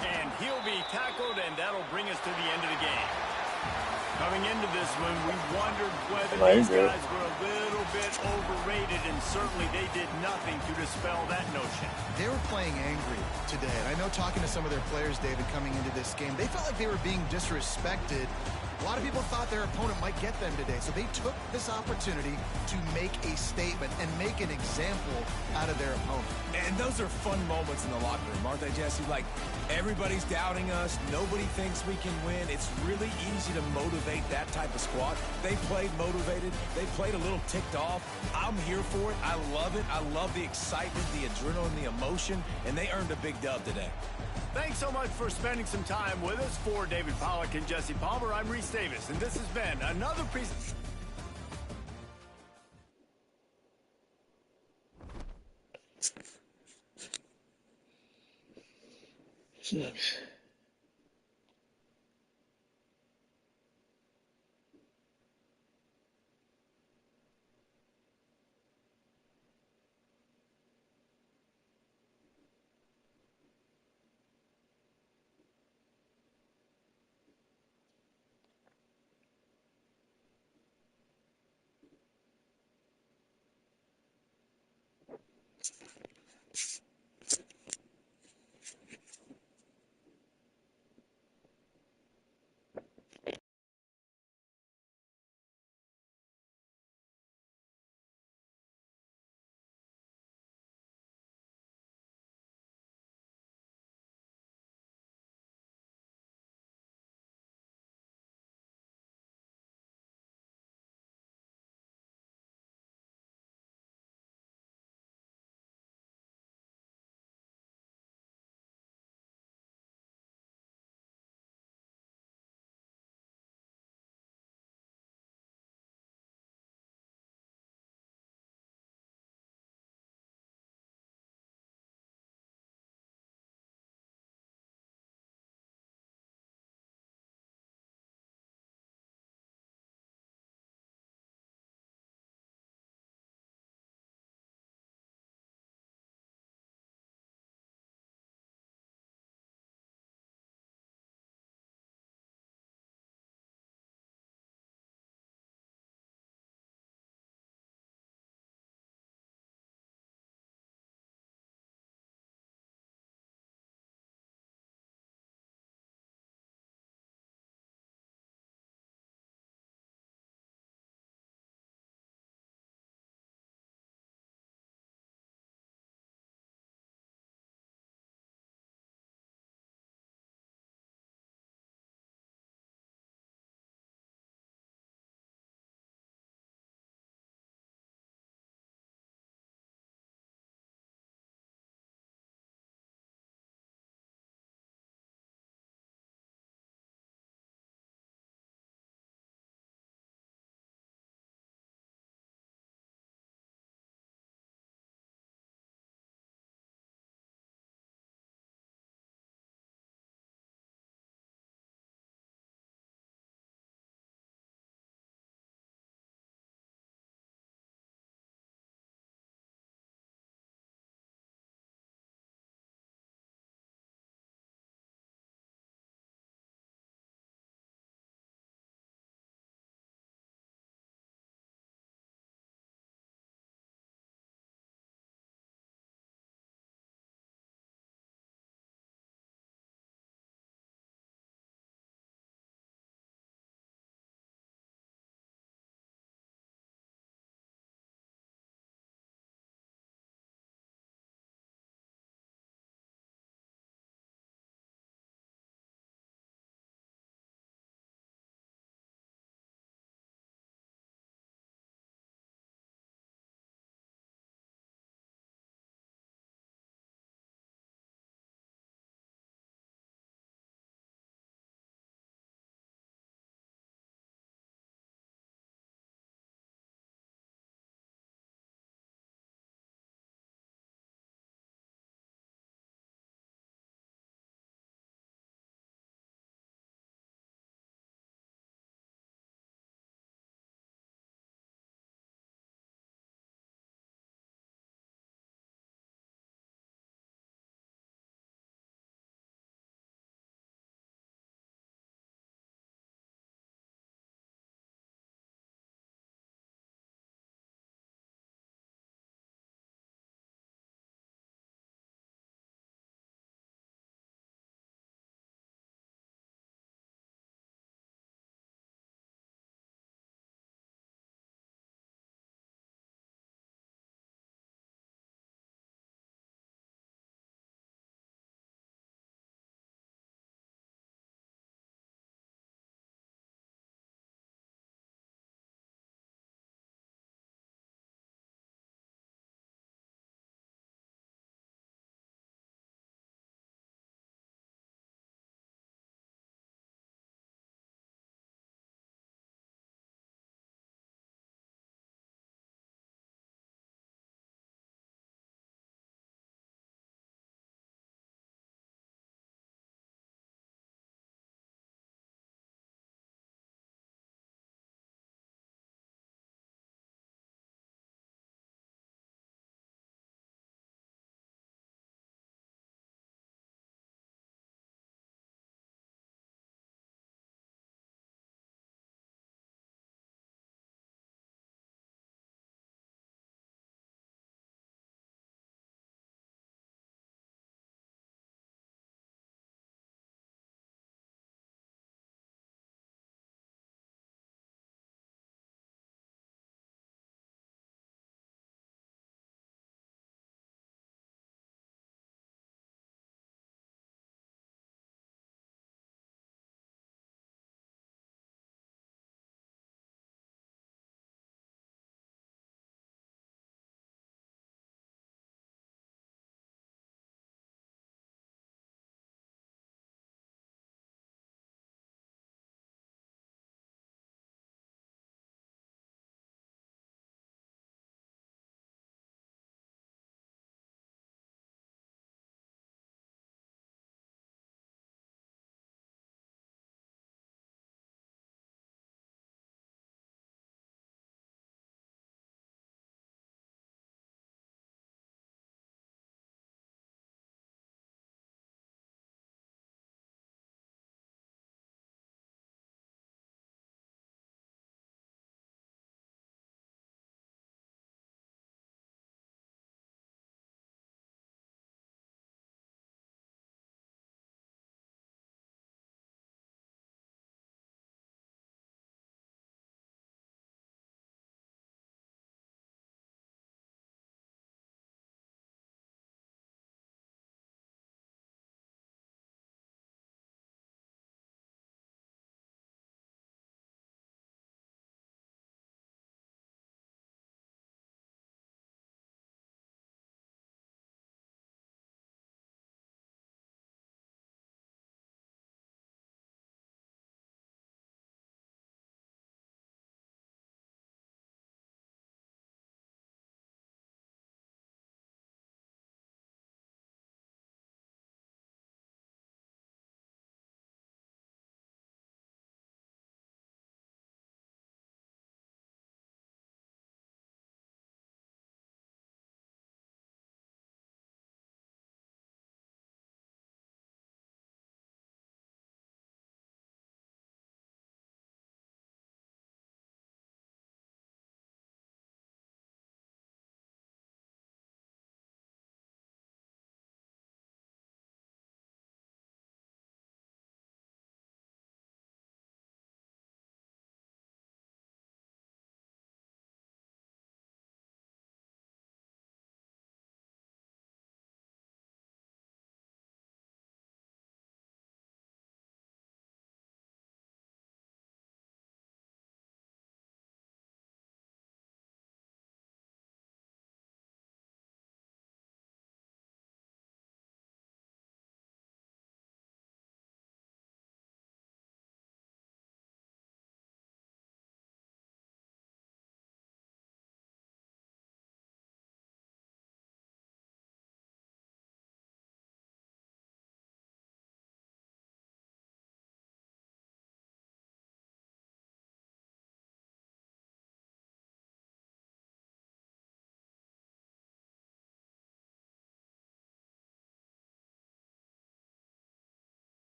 And he'll be tackled, and that'll bring us to the end of the game. Coming into this one, we wondered whether these guys were a little bit overrated, and certainly they did nothing to dispel that notion. They were playing angry today. And I know talking to some of their players, David, coming into this game, they felt like they were being disrespected. A lot of people thought their opponent might get them today, so they took this opportunity to make a statement and make an example out of their opponent. And those are fun moments in the locker room, aren't they, Jesse? Like, everybody's doubting us. Nobody thinks we can win. It's really easy to motivate that type of squad. They played motivated. They played a little ticked off. I'm here for it. I love it. I love the excitement, the adrenaline, the emotion, and they earned a big dub today. Thanks so much for spending some time with us. For David Pollack and Jesse Palmer, I'm Reese Davis, and this has been another piece.